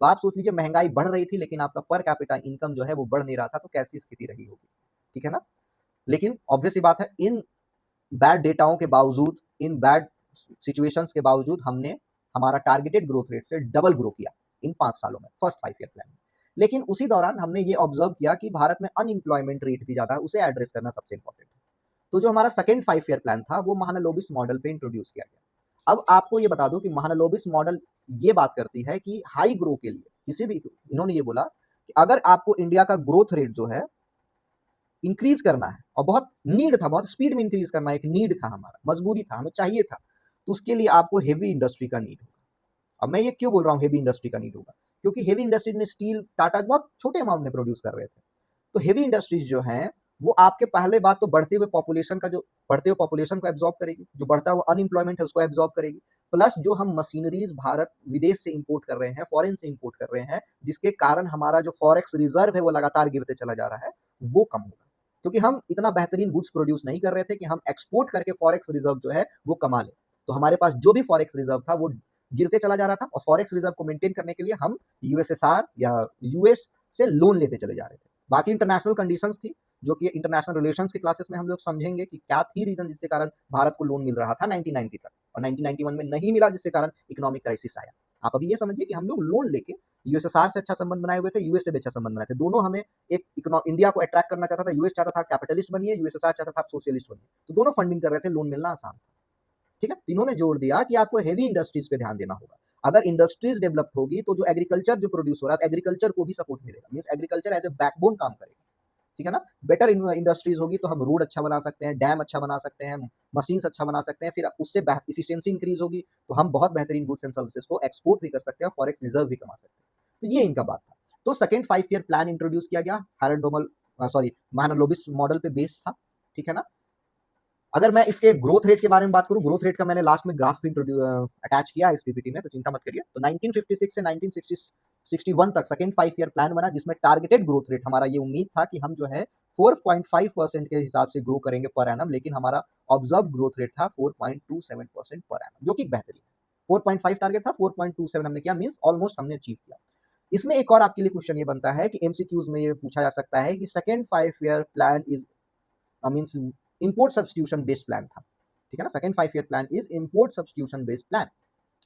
तो आप सोच लीजिए महंगाई बढ़ रही थी लेकिन आपका पर कैपिटा इनकम जो है वो बढ़ नहीं रहा था, तो कैसी स्थिति रही होगी, ठीक है ना। लेकिन ऑब्वियसली बात है, इन बैड डेटाओं के बावजूद, इन बैड सिचुएशंस के बावजूद हमने हमारा टारगेटेड ग्रोथ रेट से डबल ग्रो किया इन 5 सालों में, फर्स्ट 5 ईयर प्लान में। लेकिन उसी दौरान हमने ये ऑब्जर्व किया कि भारत में अनएम्प्लॉयमेंट रेट भी ज्यादा है, उसे एड्रेस करना सबसे इंपॉर्टेंट है। तो जो हमारा सेकेंड 5 ईयर प्लान था वो महालनोबिस मॉडल पे इंट्रोड्यूस किया गया। अब आपको ये बता दूं कि महालनोबिस मॉडल ये बात करती है कि हाई ग्रो के लिए किसी भी, इन्होंने ये बोला कि अगर आपको इंडिया का ग्रोथ रेट जो है इंक्रीज करना है, और बहुत नीड था, बहुत स्पीड में इंक्रीज करना एक नीड था, हमारा मजबूरी था, हमें चाहिए था, तो उसके लिए आपको हेवी इंडस्ट्री का नीड होगा। अब मैं ये क्यों बोल रहा हूँ हेवी इंडस्ट्री का नीड होगा, क्योंकि हेवी इंडस्ट्रीज में स्टील, टाटा बहुत छोटे अमाउंट में प्रोड्यूस कर रहे थे, तो हेवी इंडस्ट्रीज जो हैं वो आपके पहले बात तो बढ़ते हुए पॉपुलेशन को एब्जॉर्ब करेगी, जो बढ़ता हुआ अनएम्प्लॉयमेंट है उसको एब्जॉर्ब करेगी, प्लस जो हम मशीनरीज भारत विदेश से इंपोर्ट कर रहे हैं, फॉरेन से इंपोर्ट कर रहे हैं, जिसके कारण हमारा जो फॉरेक्स रिजर्व है वो लगातार गिरते चला जा रहा है, वो कम होगा। क्योंकि हम इतना बेहतरीन गुड्स प्रोड्यूस नहीं कर रहे थे कि हम एक्सपोर्ट करके फॉरेक्स रिजर्व जो है वो कमा लें। तो हमारे पास जो भी फॉरेक्स रिजर्व था वो गिरते चला जा रहा था, और फॉरेक्स रिजर्व को मेंटेन करने के लिए हम यूएसएसआर या यूएस से लोन लेते चले जा रहे थे। बाकी इंटरनेशनल कंडीशंस थी, जो कि इंटरनेशनल रिलेशंस के क्लासेस में हम लोग समझेंगे कि क्या थी रीजन जिसके कारण भारत को लोन मिल रहा था 1990 तक, और 1991 में नहीं मिला, जिसके कारण इकोनॉमिक क्राइसिस आया। आप अभी ये समझिए कि हम लोग लोन लेके यूएसएसआर से अच्छा संबंध बनाए हुए थे, यूएस से भी अच्छा संबंध बनाए थे। दोनों हमें एक इंडिया को अट्रैक्ट करना चाहता था, यूएस चाहता था कैपिटलिस्ट बनिए, यूएसएसआर चाहता था आप सोशलिस्ट बनिए, तो दोनों फंडिंग कर रहे थे, लोन मिलना आसान था। ठीक है, तीनों ने जोड़ दिया कि आपको हेवी इंडस्ट्रीज पे ध्यान देना होगा। अगर इंडस्ट्रीज डेवलप होगी तो जो एग्रीकल्चर जो प्रोड्यूस हो रहा है, एग्रीकल्चर को भी सपोर्ट मिलेगा, means agriculture as a backbone काम करेगा। ठीक है ना, बेटर इंडस्ट्रीज होगी तो हम रोड अच्छा बना सकते हैं, डैम अच्छा बना सकते हैं, मशीन्स अच्छा बना सकते हैं, फिर उससे इफिशियंसी इंक्रीज होगी तो हम बहुत बेहतरीन गुड्स एंड सर्विसेज को एक्सपोर्ट भी कर सकते हैं, फॉरेक्स रिजर्व भी कमा सकते हैं। तो ये इनका बात था। तो सेकेंड 5 ईयर प्लान इंट्रोड्यूस किया गया, हैरल्ड डोमल महालनोबिस मॉडल पे बेस्ड था। ठीक है ना, अगर मैं इसके ग्रोथ रेट के बारे में बात करूं, ग्रोथ रेट का मैंने लास्ट में ग्राफ भी अटैच किया इस पीपीटी में, तो चिंता मत करिए। तो 1956 से 1961 तक सेकेंड 5 ईयर प्लान बना, जिसमें टारगेटेड ग्रोथ रेट हमारा ये उम्मीद था कि हम जो है 4.5% के हिसाब से ग्रो करेंगे पर एनम, लेकिन हमारा ऑब्जर्व ग्रोथ रेट था 4.27% पर एनम, जो कि बेहतरीन है। 4.5 टारगेट था, 4.27 हमने किया, मींस ऑलमोस्ट हमने अचीव किया। इसमें एक और आपके लिए क्वेश्चन ये बनता है कि एमसीक्यूज में ये पूछा जा सकता है कि second 5 year plan is means import substitution based plan था। ठीक है ना, second 5 year plan is import substitution based plan.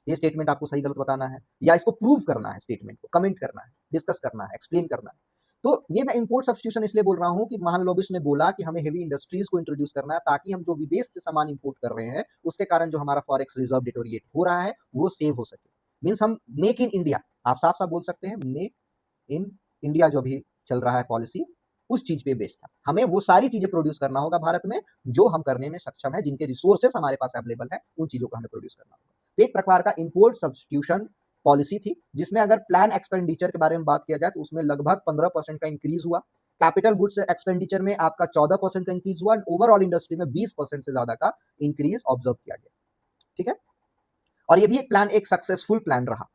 ये स्टेटमेंट आपको सही गलत बताना है, या इसको प्रूव करना है, स्टेटमेंट को कमेंट करना है, डिस्कस करना है, एक्सप्लेन करना है। तो ये मैं इंपोर्ट सब्स्टिट्यूशन इसलिए बोल रहा हूं कि महालनोबिस ने बोला कि हमें हेवी इंडस्ट्रीज को इंट्रोड्यूस करना है, ताकि हम जो विदेश से सामान इंपोर्ट कर रहे हैं उसके कारण जो हमारा फॉरेक्स रिजर्व डिटोरिएट हो रहा है वो सेव हो सके। मीन्स हम मेक इन इंडिया, आप साफ साफ बोल सकते हैं मेक इन इंडिया जो भी चल रहा है पॉलिसी, उस चीज पे बेस्ड था। हमें वो सारी चीजें प्रोड्यूस करना होगा भारत में जो हम करने में सक्षम है, जिनके रिसोर्सेस हमारे पास अवेलेबल है, उन चीजों को हमें प्रोड्यूस करना होगा। तो एक प्रकार का इंपोर्ट सब्स्टिट्यूशन पॉलिसी थी, जिसमें अगर प्लान एक्सपेंडिचर के बारे में बात किया जाए तो उसमें लगभग 15% का इंक्रीज हुआ। कैपिटल गुड्स एक्सपेंडिचर में आपका 14% का इंक्रीज हुआ, ओवरऑल इंडस्ट्री में 20% से ज्यादा का इंक्रीज ऑब्जर्व किया गया। ठीक है, और ये भी एक प्लान एक सक्सेसफुल प्लान रहा।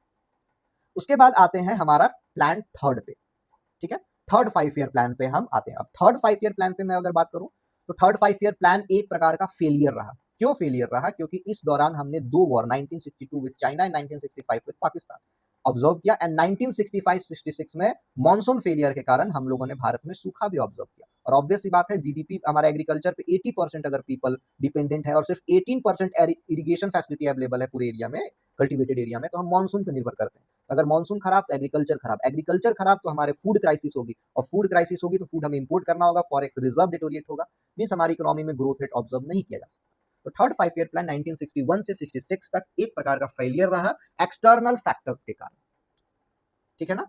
उसके बाद आते हैं हमारा प्लान थर्ड पे। ठीक है, थर्ड 5 ईयर प्लान पे हम आते हैं। अब थर्ड 5 ईयर प्लान पे मैं अगर बात करूं तो थर्ड 5 ईयर प्लान एक प्रकार का फेलियर रहा। क्यों फेलियर रहा? क्योंकि इस दौरान हमने दो war 1962 with China and 1965 with Pakistan observe किया, एंड 1965-66 में मॉनसून फेलियर के कारण हम लोगों ने भारत में सूखा भी ऑब्जर्व किया। और ऑब्वियस सी बात है, जीडीपी हमारा एग्रीकल्चर पे 80% अगर पीपल डिपेंडेंट है और सिर्फ 18% इरिगेशन फैसिलिटी अवेलेबल है पूरे एरिया में, कल्टिवेटेड एरिया में, तो हम मानसून पे निर्भर करते हैं। अगर मानसून खराब तो एग्रीकल्चर खराब, एग्रीकल्चर खराब तो हमारे फूड क्राइसिस होगी, और फूड क्राइसिस होगी तो फूड हमें इंपोर्ट करना होगा, फॉरेक्स रिजर्व डिटोरिएट होगा, मींस हमारी इकोनॉमी में ग्रोथ रेट ऑब्जर्व नहीं किया जा सकता। तो थर्ड 5 ईयर प्लान 1961 से 66 तक एक प्रकार का फेलियर रहा एक्सटर्नल फैक्टर्स के कारण। ठीक है ना,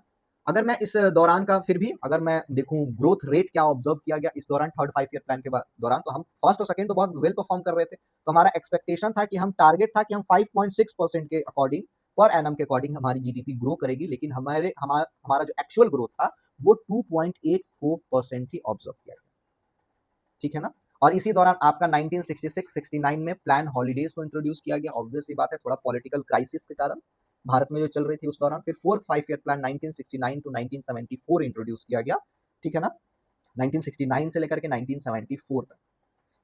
अगर मैं इस दौरान का फिर भी अगर मैं देखूं ग्रोथ रेट क्या ऑब्जर्व किया गया इस दौरान थर्ड 5 ईयर प्लान के दौरान, तो हम फर्स्ट और सेकंड तो बहुत वेल परफॉर्म कर रहे थे। तो हमारा एक्सपेक्टेशन था कि हम टारगेट था कि हम 5.6% के अकॉर्डिंग पर एनम के अकॉर्डिंग हमारी जीडीपी ग्रो करेगी, लेकिन हमारा जो एक्चुअल ग्रोथ था वो 2.84% ही ऑब्जर्व किया गया। ठीक है ना, और इसी दौरान आपका 1966-69 में प्लान हॉलीडेज को इंट्रोड्यूस किया गया। ऑब्वियस सी बात है, थोड़ा पॉलिटिकल क्राइसिस के कारण भारत में जो चल रही थी उस दौरान। फिर fourth 5 year plan 1969 to 1974 introduce किया गया। ठीक है ना, 1969 से लेकर के 1974 तक।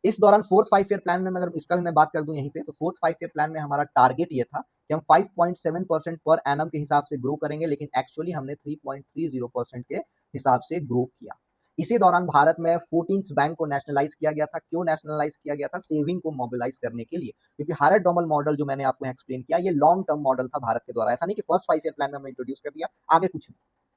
इस दौरान फोर्थ 5 ईयर प्लान में अगर इसका भी मैं बात कर दूं यहीं पे, तो फोर्थ 5 ईयर प्लान में हमारा टारगेट ये था कि हम 5.7% पर एनम के हिसाब से ग्रो करेंगे, लेकिन एक्चुअली हमने 3.30% के हिसाब से ग्रो किया। इसी दौरान भारत में 14th बैंक को नेशनलाइज किया गया था। क्यों नेशनलाइज किया गया था? सेविंग को मोबिलाइज करने के लिए, क्योंकि हैरल्ड डोमल मॉडल जो मैंने आपको एक्सप्लेन किया ये लॉन्ग टर्म मॉडल था भारत के द्वारा। ऐसा नहीं कि फर्स्ट 5 ईयर प्लान में हमने इंट्रोड्यूस कर दिया आगे कुछ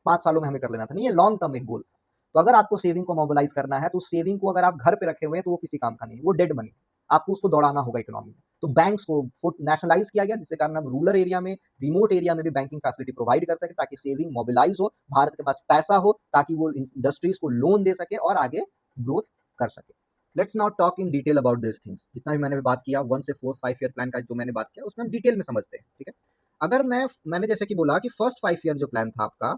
5 सालों में हमें कर लेना था, नहीं, ये लॉन्ग टर्म एक गोल था। तो अगर आपको सेविंग को मोबिलाइज करना है तो सेविंग को अगर आप घर पे रखे हुए हैं तो वो किसी काम का नहीं, वो डेड मनी, आपको उसको दौड़ाना होगा इकोनॉमी में। तो बैंक्स को नेशनलाइज किया गया, जिसके कारण हम रूरल एरिया में, रिमोट एरिया में भी बैंकिंग फैसिलिटी प्रोवाइड कर सके, ताकि सेविंग मोबिलाइज हो, भारत के पास पैसा हो, ताकि वो इंडस्ट्रीज को लोन दे सके और आगे ग्रोथ कर सके। Let's not talk in detail about this things. जितना भी मैंने बात किया 1 से 4 5 ईयर प्लान का जो मैंने बात किया उसमें हम डिटेल में समझते हैं। ठीक है, अगर मैंने जैसे कि बोला कि फर्स्ट 5 ईयर जो प्लान था आपका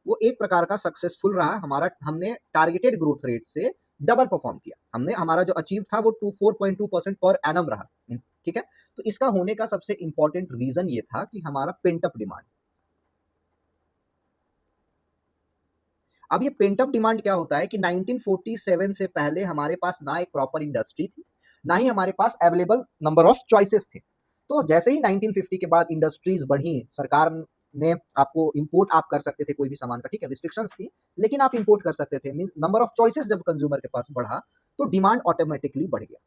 वो एक प्रकार का सक्सेसफुल रहा। हमने टारगेटेड ग्रोथ रेट से डबल परफॉर्म किया। हमारा जो अचीव था वो 4.2% पर एनम रहा ठीक है। तो इसका होने का सबसे इंपॉर्टेंट रीजन ये था कि हमारा पेंटअप डिमांड। अब ये पेंटअप डिमांड क्या होता है कि 1947 से पहले हमारे पास ना एक प्रॉपर इंडस्ट्री थी, ना ही हमारे पास अवेलेबल नंबर ऑफ चॉइसेस थे। तो जैसे ही 1950 के बाद इंडस्ट्रीज बढ़ी, सरकार ने आपको इंपोर्ट आप कर सकते थे कोई भी सामान का, ठीक है, रिस्ट्रिक्शंस थी, लेकिन आप इंपोर्ट कर सकते थे। मींस नंबर ऑफ चॉइसेस जब कंज्यूमर के पास बढ़ा तो डिमांड ऑटोमेटिकली बढ़ गया।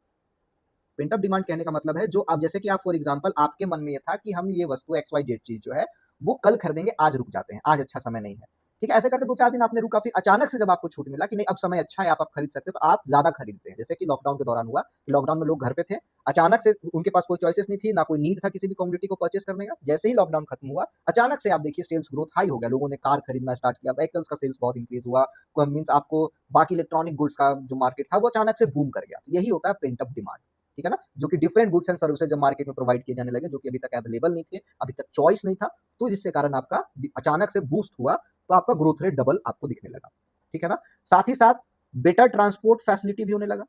पेंटअप डिमांड कहने का मतलब है जो आप, जैसे कि आप फॉर एग्जांपल आपके मन में ये था कि हम ये वस्तु एक्स वाई जेड चीज जो है वो कल खरीदेंगे, आज रुक जाते हैं, आज अच्छा समय नहीं है, ठीक है, ऐसे करके 2-4 दिन आपने रुका, फिर अचानक से जब आपको छूट मिला कि नहीं अब समय अच्छा है, आप खरीद सकते हैं, तो आप ज्यादा खरीदते हैं। जैसे कि लॉकडाउन के दौरान हुआ कि लॉकडाउन में लोग घर पे थे, अचानक से उनके पास कोई चॉइसेस नहीं थी, ना कोई नीड था किसी भी कम्युनिटी को परचेस करने का। जैसे ही लॉकडाउन खत्म हुआ, अचानक से आप देखिए सेल्स ग्रोथ हाई हो गया, लोगों ने कार खरीदना स्टार्ट किया, व्हीकल्स का सेल्स बहुत इंक्रीज हुआ, मीन्स आपको बाकी इलेक्ट्रॉनिक गुड्स का जो मार्केट था वो अचानक से बूम कर गया। तो यही होता है पेंटअप डिमांड, ठीक है ना, जो कि डिफरेंट गुड्स एंड सर्विसेज जब मार्केट में प्रोवाइड किए जाने लगे, जो कि अभी तक अवेलेबल नहीं थे, अभी तक चॉइस नहीं था, तो जिससे कारण आपका अचानक से बूस्ट हुआ, तो आपका ग्रोथ रेट डबल आपको दिखने लगा, ठीक है ना। साथ ही साथ बेटर ट्रांसपोर्ट फैसिलिटी भी होने लगा।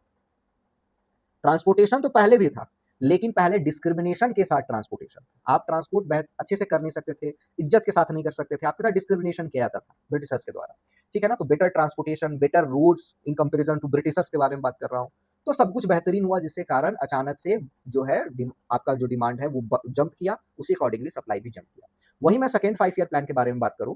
ट्रांसपोर्टेशन तो पहले भी था, लेकिन पहले डिस्क्रिमिनेशन के साथ ट्रांसपोर्टेशन, आप ट्रांसपोर्ट अच्छे से कर नहीं सकते थे, इज्जत के साथ नहीं कर सकते थे, आपके साथ डिस्क्रिमिनेशन किया जाता था ब्रिटिशर्स के द्वारा, ठीक है ना। तो better transportation, better roads in comparison to Britishers के बारे में बात कर रहा हूँ, तो सब कुछ बेहतरीन हुआ, जिसके कारण अचानक से जो है आपका जो डिमांड है वो जंप किया, उसी अकॉर्डिंगली सप्लाई भी जंप किया। वही मैं सेकेंड 5 ईयर प्लान के बारे में बात करूं,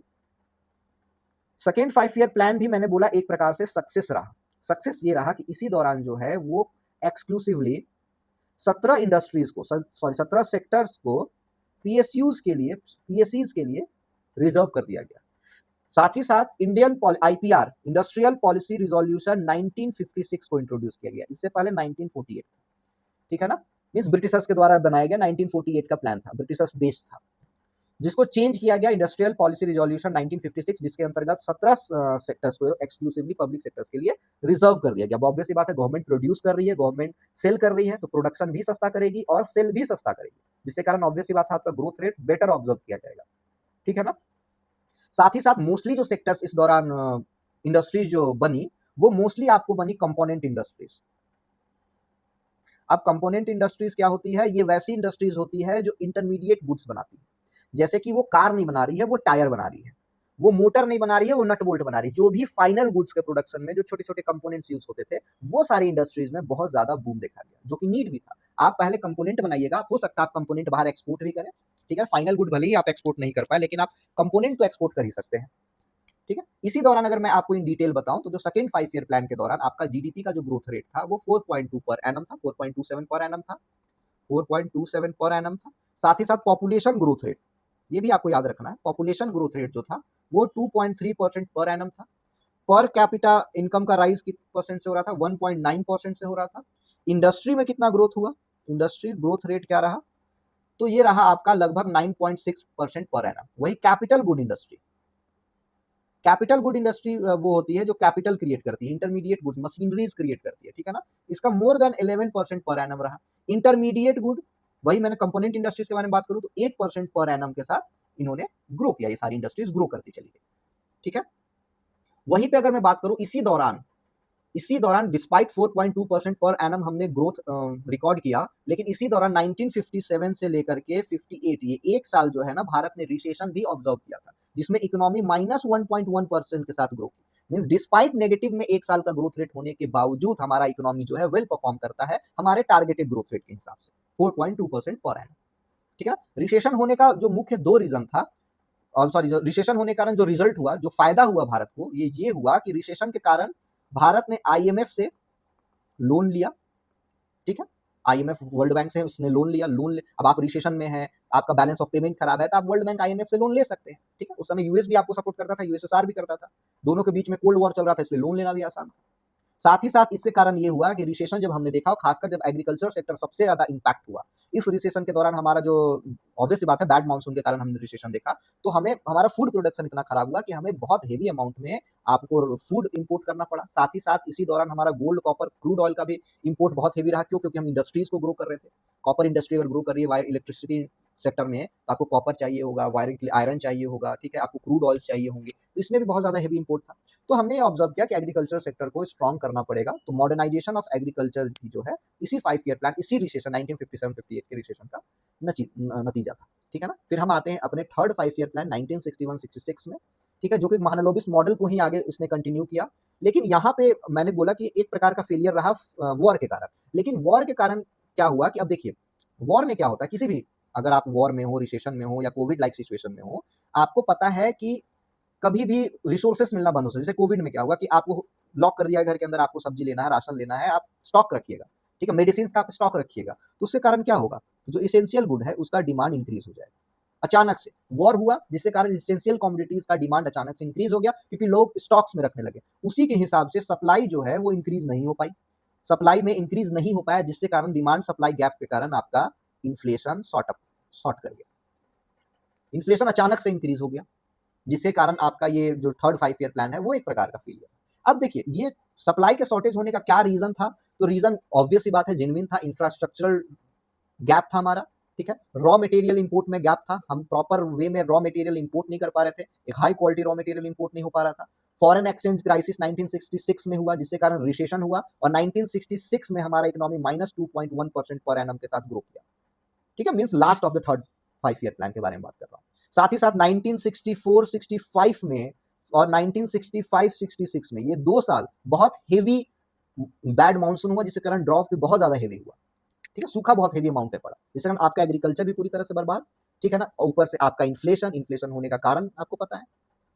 सेकेंड 5 ईयर प्लान भी मैंने बोला एक प्रकार से सक्सेस रहा। सक्सेस ये रहा कि इसी दौरान जो है वो एक्सक्लूसिवली 17 इंडस्ट्रीज को, सॉरी 17 सेक्टर्स को पीएसयूज के लिए, पीएसईज के लिए रिजर्व कर दिया गया। साथ ही साथ Indian IPR, industrial policy resolution 1956 को इंट्रोड्यूस किया गया, इससे पहले 1948, ठीक है ना। मींस ब्रिटिशर्स के द्वारा बनाया गया 1948 का प्लान था, ब्रिटिशर्स बेस्ड था, जिसको चेंज किया गया इंडस्ट्रियल पॉलिसी रिजोल्यूशन 1956, जिसके अंतर्गत 17 सेक्टर्स को एक्सक्लूसिवली पब्लिक सेक्टर्स के लिए रिजर्व कर दिया गया। ऑब्वियस सी बात है, गवर्नमेंट प्रोड्यूस कर रही है, गवर्नमेंट सेल कर रही है, तो प्रोडक्शन भी सस्ता करेगी और सेल भी सस्ता करेगी, जिसके कारण ऑब्वियस सी बात है आपका ग्रोथ रेट बेटर ऑब्जर्व किया जाएगा, ठीक है ना। साथ ही साथ मोस्टली जो सेक्टर्स इस दौरान इंडस्ट्रीज जो बनी, वो मोस्टली आपको बनी कंपोनेंट इंडस्ट्रीज। अब कंपोनेंट इंडस्ट्रीज क्या होती है, ये वैसी इंडस्ट्रीज होती है जो इंटरमीडिएट गुड्स बनाती है, जैसे कि वो कार नहीं बना रही है, वो टायर बना रही है, वो मोटर नहीं बना रही है, वो नट बोल्ट बना रही है, जो भी फाइनल गुड्स के प्रोडक्शन में जो छोटे छोटे कंपोनेंट्स यूज होते थे, वो सारी इंडस्ट्रीज में बहुत ज्यादा बूम देखा गया, जो कि नीड भी था। आप पहले कंपोनेंट बनाइएगा, हो सकता है आप कंपोनेंट बाहर एक्सपोर्ट भी करें, ठीक है, फाइनल गुड भले ही आप एक्सपोर्ट नहीं कर पाए, लेकिन आप कंपोनेंट तो एक्सपोर्ट कर ही सकते हैं, ठीक है। इसी दौरान अगर मैं आपको इन डिटेल बताऊं तो जो सेकंड 5 ईयर प्लान के दौरान आपका जीडीपी का जो ग्रोथ रेट था वो 4.2 पर एनम था, 4.27 पर एनम था, 4.27 पर एनम था। साथ ही साथ पॉपुलेशन ग्रोथ रेट, ये भी आपको याद रखना है, पॉपुलेशन ग्रोथ रेट जो था वो 2.3% पर एनम था। पर कैपिटा इनकम का राइज कितने परसेंट से हो रहा था, 1.9% से हो रहा था। इंडस्ट्री में कितना ग्रोथ हुआ, इंडस्ट्री ग्रोथ रेट क्या रहा, तो ये रहा आपका लगभग 9.6% पर एनम। वही capital good industry, capital good industry वो होती है जो कैपिटल क्रिएट करती है, इंटरमीडिएट गुड मशीनरीज क्रिएट करती है, ठीक है ना, इसका मोर देन 11% पर एनम रहा। इंटरमीडिएट गुड, वही मैंने कंपोनेंट इंडस्ट्रीज के बारे में बात करूं तो 8% पर एनम के साथ इन्होंने ग्रो किया, ये सारी इंडस्ट्रीज ग्रो करती चली गई, ठीक है। वहीं पे अगर मैं बात करूं इसी दौरान डिस्पाइट 4.2% पर एनम हमने ग्रोथ रिकॉर्ड किया, लेकिन इसी दौरान 1957 से लेकर के 58 ये एक साल जो है ना, भारत ने रिसेशन भी ऑब्जर्व किया था, जिसमें इकोनॉमी -1.1% के साथ ग्रो की। मींस डिस्पाइट नेगेटिव में एक साल का ग्रोथ रेट होने के बावजूद हमारा इकोनॉमी जो है वेल परफॉर्म करता है हमारे टारगेटेड ग्रोथ रेट के हिसाब से 4.2% पर एनम, ठीक है। रिसेशन होने का जो मुख्य दो रीजन था, सॉरी, रिसेशन होने के कारण जो रिजल्ट हुआ, जो फायदा हुआ भारत को, ये हुआ कि रिसेशन के कारण भारत ने आईएमएफ से लोन लिया, ठीक है, आईएमएफ वर्ल्ड बैंक से उसने लोन लिया, अब आप रिसेशन में है, आपका बैलेंस ऑफ पेमेंट खराब है, तो आप वर्ल्ड बैंक आईएमएफ से लोन ले सकते हैं, ठीक है। उस समय यूएस भी आपको सपोर्ट करता था, यूएसएसआर भी करता था, दोनों के बीच में कोल्ड वॉर चल रहा था, इसलिए लोन लेना भी आसान था। साथ ही साथ इसके कारण ये हुआ कि रिसेशन जब हमने देखा, खासकर जब एग्रीकल्चर सेक्टर सबसे ज्यादा इंपैक्ट हुआ, इस रिसेशन के दौरान हमारा जो ऑब्वियस बात है बैड मानसून के कारण हमने रिसेशन देखा, तो हमें हमारा फूड प्रोडक्शन इतना खराब हुआ कि हमें बहुत हेवी अमाउंट में आपको फूड इंपोर्ट करना पड़ा। साथ ही साथ इसी दौरान हमारा गोल्ड, कॉपर, क्रूड ऑयल का भी इंपोर्ट बहुत हेवी रहा, क्यों, क्योंकि हम इंडस्ट्रीज को ग्रो कर रहे थे। कॉपर इंडस्ट्री अगर ग्रो कर रही है, वायर इलेक्ट्रिसिटी सेक्टर में, तो आपको कॉपर चाहिए होगा, वायरिंग के लिए आयरन चाहिए होगा, ठीक है, आपको क्रूड ऑयल चाहिए होंगे, तो इसमें भी बहुत ज्यादा हेवी इंपोर्ट था। तो हमने ये ऑब्जर्व किया कि एग्रीकल्चर सेक्टर को स्ट्रॉन्ग करना पड़ेगा। तो मॉडर्नाइजेशन ऑफ एग्रीकल्चर की जो है इसी 5 ईयर प्लान, इसी रिसेशन 1957-58 के रिसेशन का नतीजा था। ठीक है ना। फिर हम आते हैं अपने थर्ड 5 ईयर प्लान 1961-66 में, ठीक है, जो कि महालनोबिस मॉडल को ही आगे इसने कंटिन्यू किया। लेकिन यहाँ पे मैंने बोला कि एक प्रकार का फेलियर रहा वॉर के कारण। लेकिन वॉर के कारण क्या हुआ कि अब देखिए वॉर में क्या होता है, किसी भी, अगर आप वॉर में हो, रिसेशन में हो या कोविड लाइक सिचुएशन में हो, आपको पता है कि कभी भी रिसोर्सेस मिलना बंद हो सकता है। जैसे कोविड में क्या हुआ कि आपको लॉक कर दिया घर के अंदर, आपको सब्जी लेना है, राशन लेना है, आप स्टॉक रखिएगा, ठीक है, मेडिसिन का आप स्टॉक रखिएगा। तो उसके कारण क्या होगा, जो इसेंशियल गुड है उसका डिमांड इंक्रीज हो जाएगा। अचानक से वॉर हुआ जिससे कारण इसेंशियल कमोडिटीज का डिमांड अचानक से इंक्रीज हो गया, क्योंकि लोग स्टॉक्स में रखने लगे। उसी के हिसाब से सप्लाई जो है वो इंक्रीज नहीं हो पाई, सप्लाई में इंक्रीज नहीं हो पाया, जिससे कारण डिमांड सप्लाई गैप के कारण आपका इन्फ्लेशन शॉर्ट कर गया। इन्फ्लेशन अचानक से इंक्रीज हो गया, जिसके कारण आपका ये जो थर्ड 5 ईयर प्लान है वो एक प्रकार का फेलियर। अब देखिए ये सप्लाई के शॉर्टेज होने का क्या रीजन था, तो रीजन ऑब्वियस ही बात है, जेन्युइन था, इंफ्रास्ट्रक्चरल गैप था हमारा, ठीक है, रॉ मटेरियल इंपोर्ट में गैप था, हम प्रॉपर वे में रॉ मटेरियल इंपोर्ट नहीं कर पा रहे थे, एक high quality raw material import नहीं हो पा रहा था। फॉरेन एक्सचेंज क्राइसिस 1966 में हुआ, जिसके कारण रिसेशन हुआ, और 1966 में हमारा इकोनॉमी -2.1% पर एनम के साथ ग्रो किया, ठीक है, means last of the third 5 year plan के बारे में बात कर रहा हूँ। साथ ही साथ 1964-65 में और 1965-66 में ये 2 साल बहुत हेवी बैड मानसून हुआ, जिसके कारण ड्रॉप भी बहुत ज्यादा हेवी हुआ, ठीक है, सूखा बहुत हेवी अमाउंट पे पड़ा, जिससे कारण आपका एग्रीकल्चर भी पूरी तरह से बर्बाद, ठीक है ना। ऊपर से आपका इन्फ्लेशन होने का कारण आपको पता है,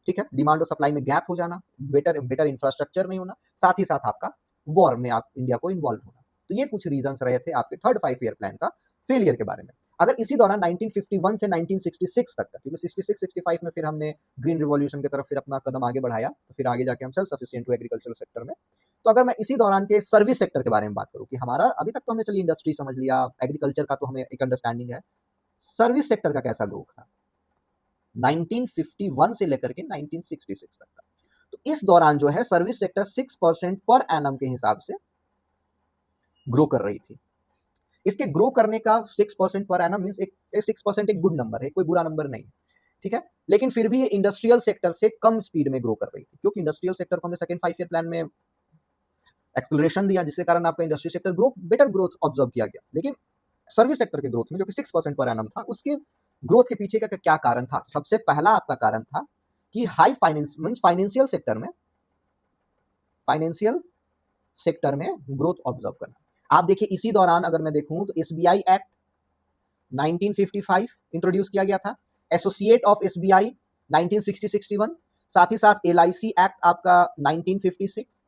ठीक है, डिमांड और सप्लाई में गैप हो जाना, बेटर इंफ्रास्ट्रक्चर नहीं होना, साथ ही साथ आपका वॉर में आप इंडिया को इन्वॉल्व होना। तो ये कुछ रीजंस रहे थे आपके थर्ड 5 ईयर प्लान का फेलियर के बारे में। अगर इसी दौरान 1951 से 1966 तक का, क्योंकि 66-65 में फिर हमने ग्रीन रिवॉल्यूशन की तरफ फिर अपना कदम आगे बढ़ाया, तो फिर आगे जाके हम सेल्फ सफिशिएंट हुए एग्रीकल्चर सेक्टर में। तो अगर मैं इसी दौरान के सर्विस सेक्टर के बारे में बात करूं कि हमारा अभी तक तो हमने चलिए इंडस्ट्री समझ लिया, एग्रीकल्चर का तो हमें एक अंडरस्टैंडिंग है, सर्विस सेक्टर का कैसा ग्रोथ था 1951 से लेकर के 1966 तक का। तो इस दौरान जो है सर्विस सेक्टर 6% पर एनम के हिसाब से ग्रो कर रही थी। इसके ग्रो करने का 6% पर एनम मींस एक 6% एक गुड नंबर है, कोई बुरा नंबर नहीं, ठीक है। लेकिन फिर भी ये इंडस्ट्रियल सेक्टर से कम स्पीड में ग्रो कर रही थी, क्योंकि इंडस्ट्रियल सेक्टर को हमने सेकंड 5 ईयर प्लान में एक्सेलरेशन दिया, जिसके कारण आपका industry sector better growth observe किया गया। लेकिन सर्विस सेक्टर के ग्रोथ में जो कि 6% पर एनम था, उसके ग्रोथ के पीछे का क्या कारण था। सबसे पहला आपका कारण था कि high finance means financial sector में ग्रोथ ऑब्जर्व करना। आप देखिए इसी दौरान अगर मैं देखूं तो एसबीआई एक्ट 1955 इंट्रोड्यूस किया गया था, एसोसिएट ऑफ एसबीआई 1960-61, साथ ही साथ एलआईसी एक्ट आपका 1956,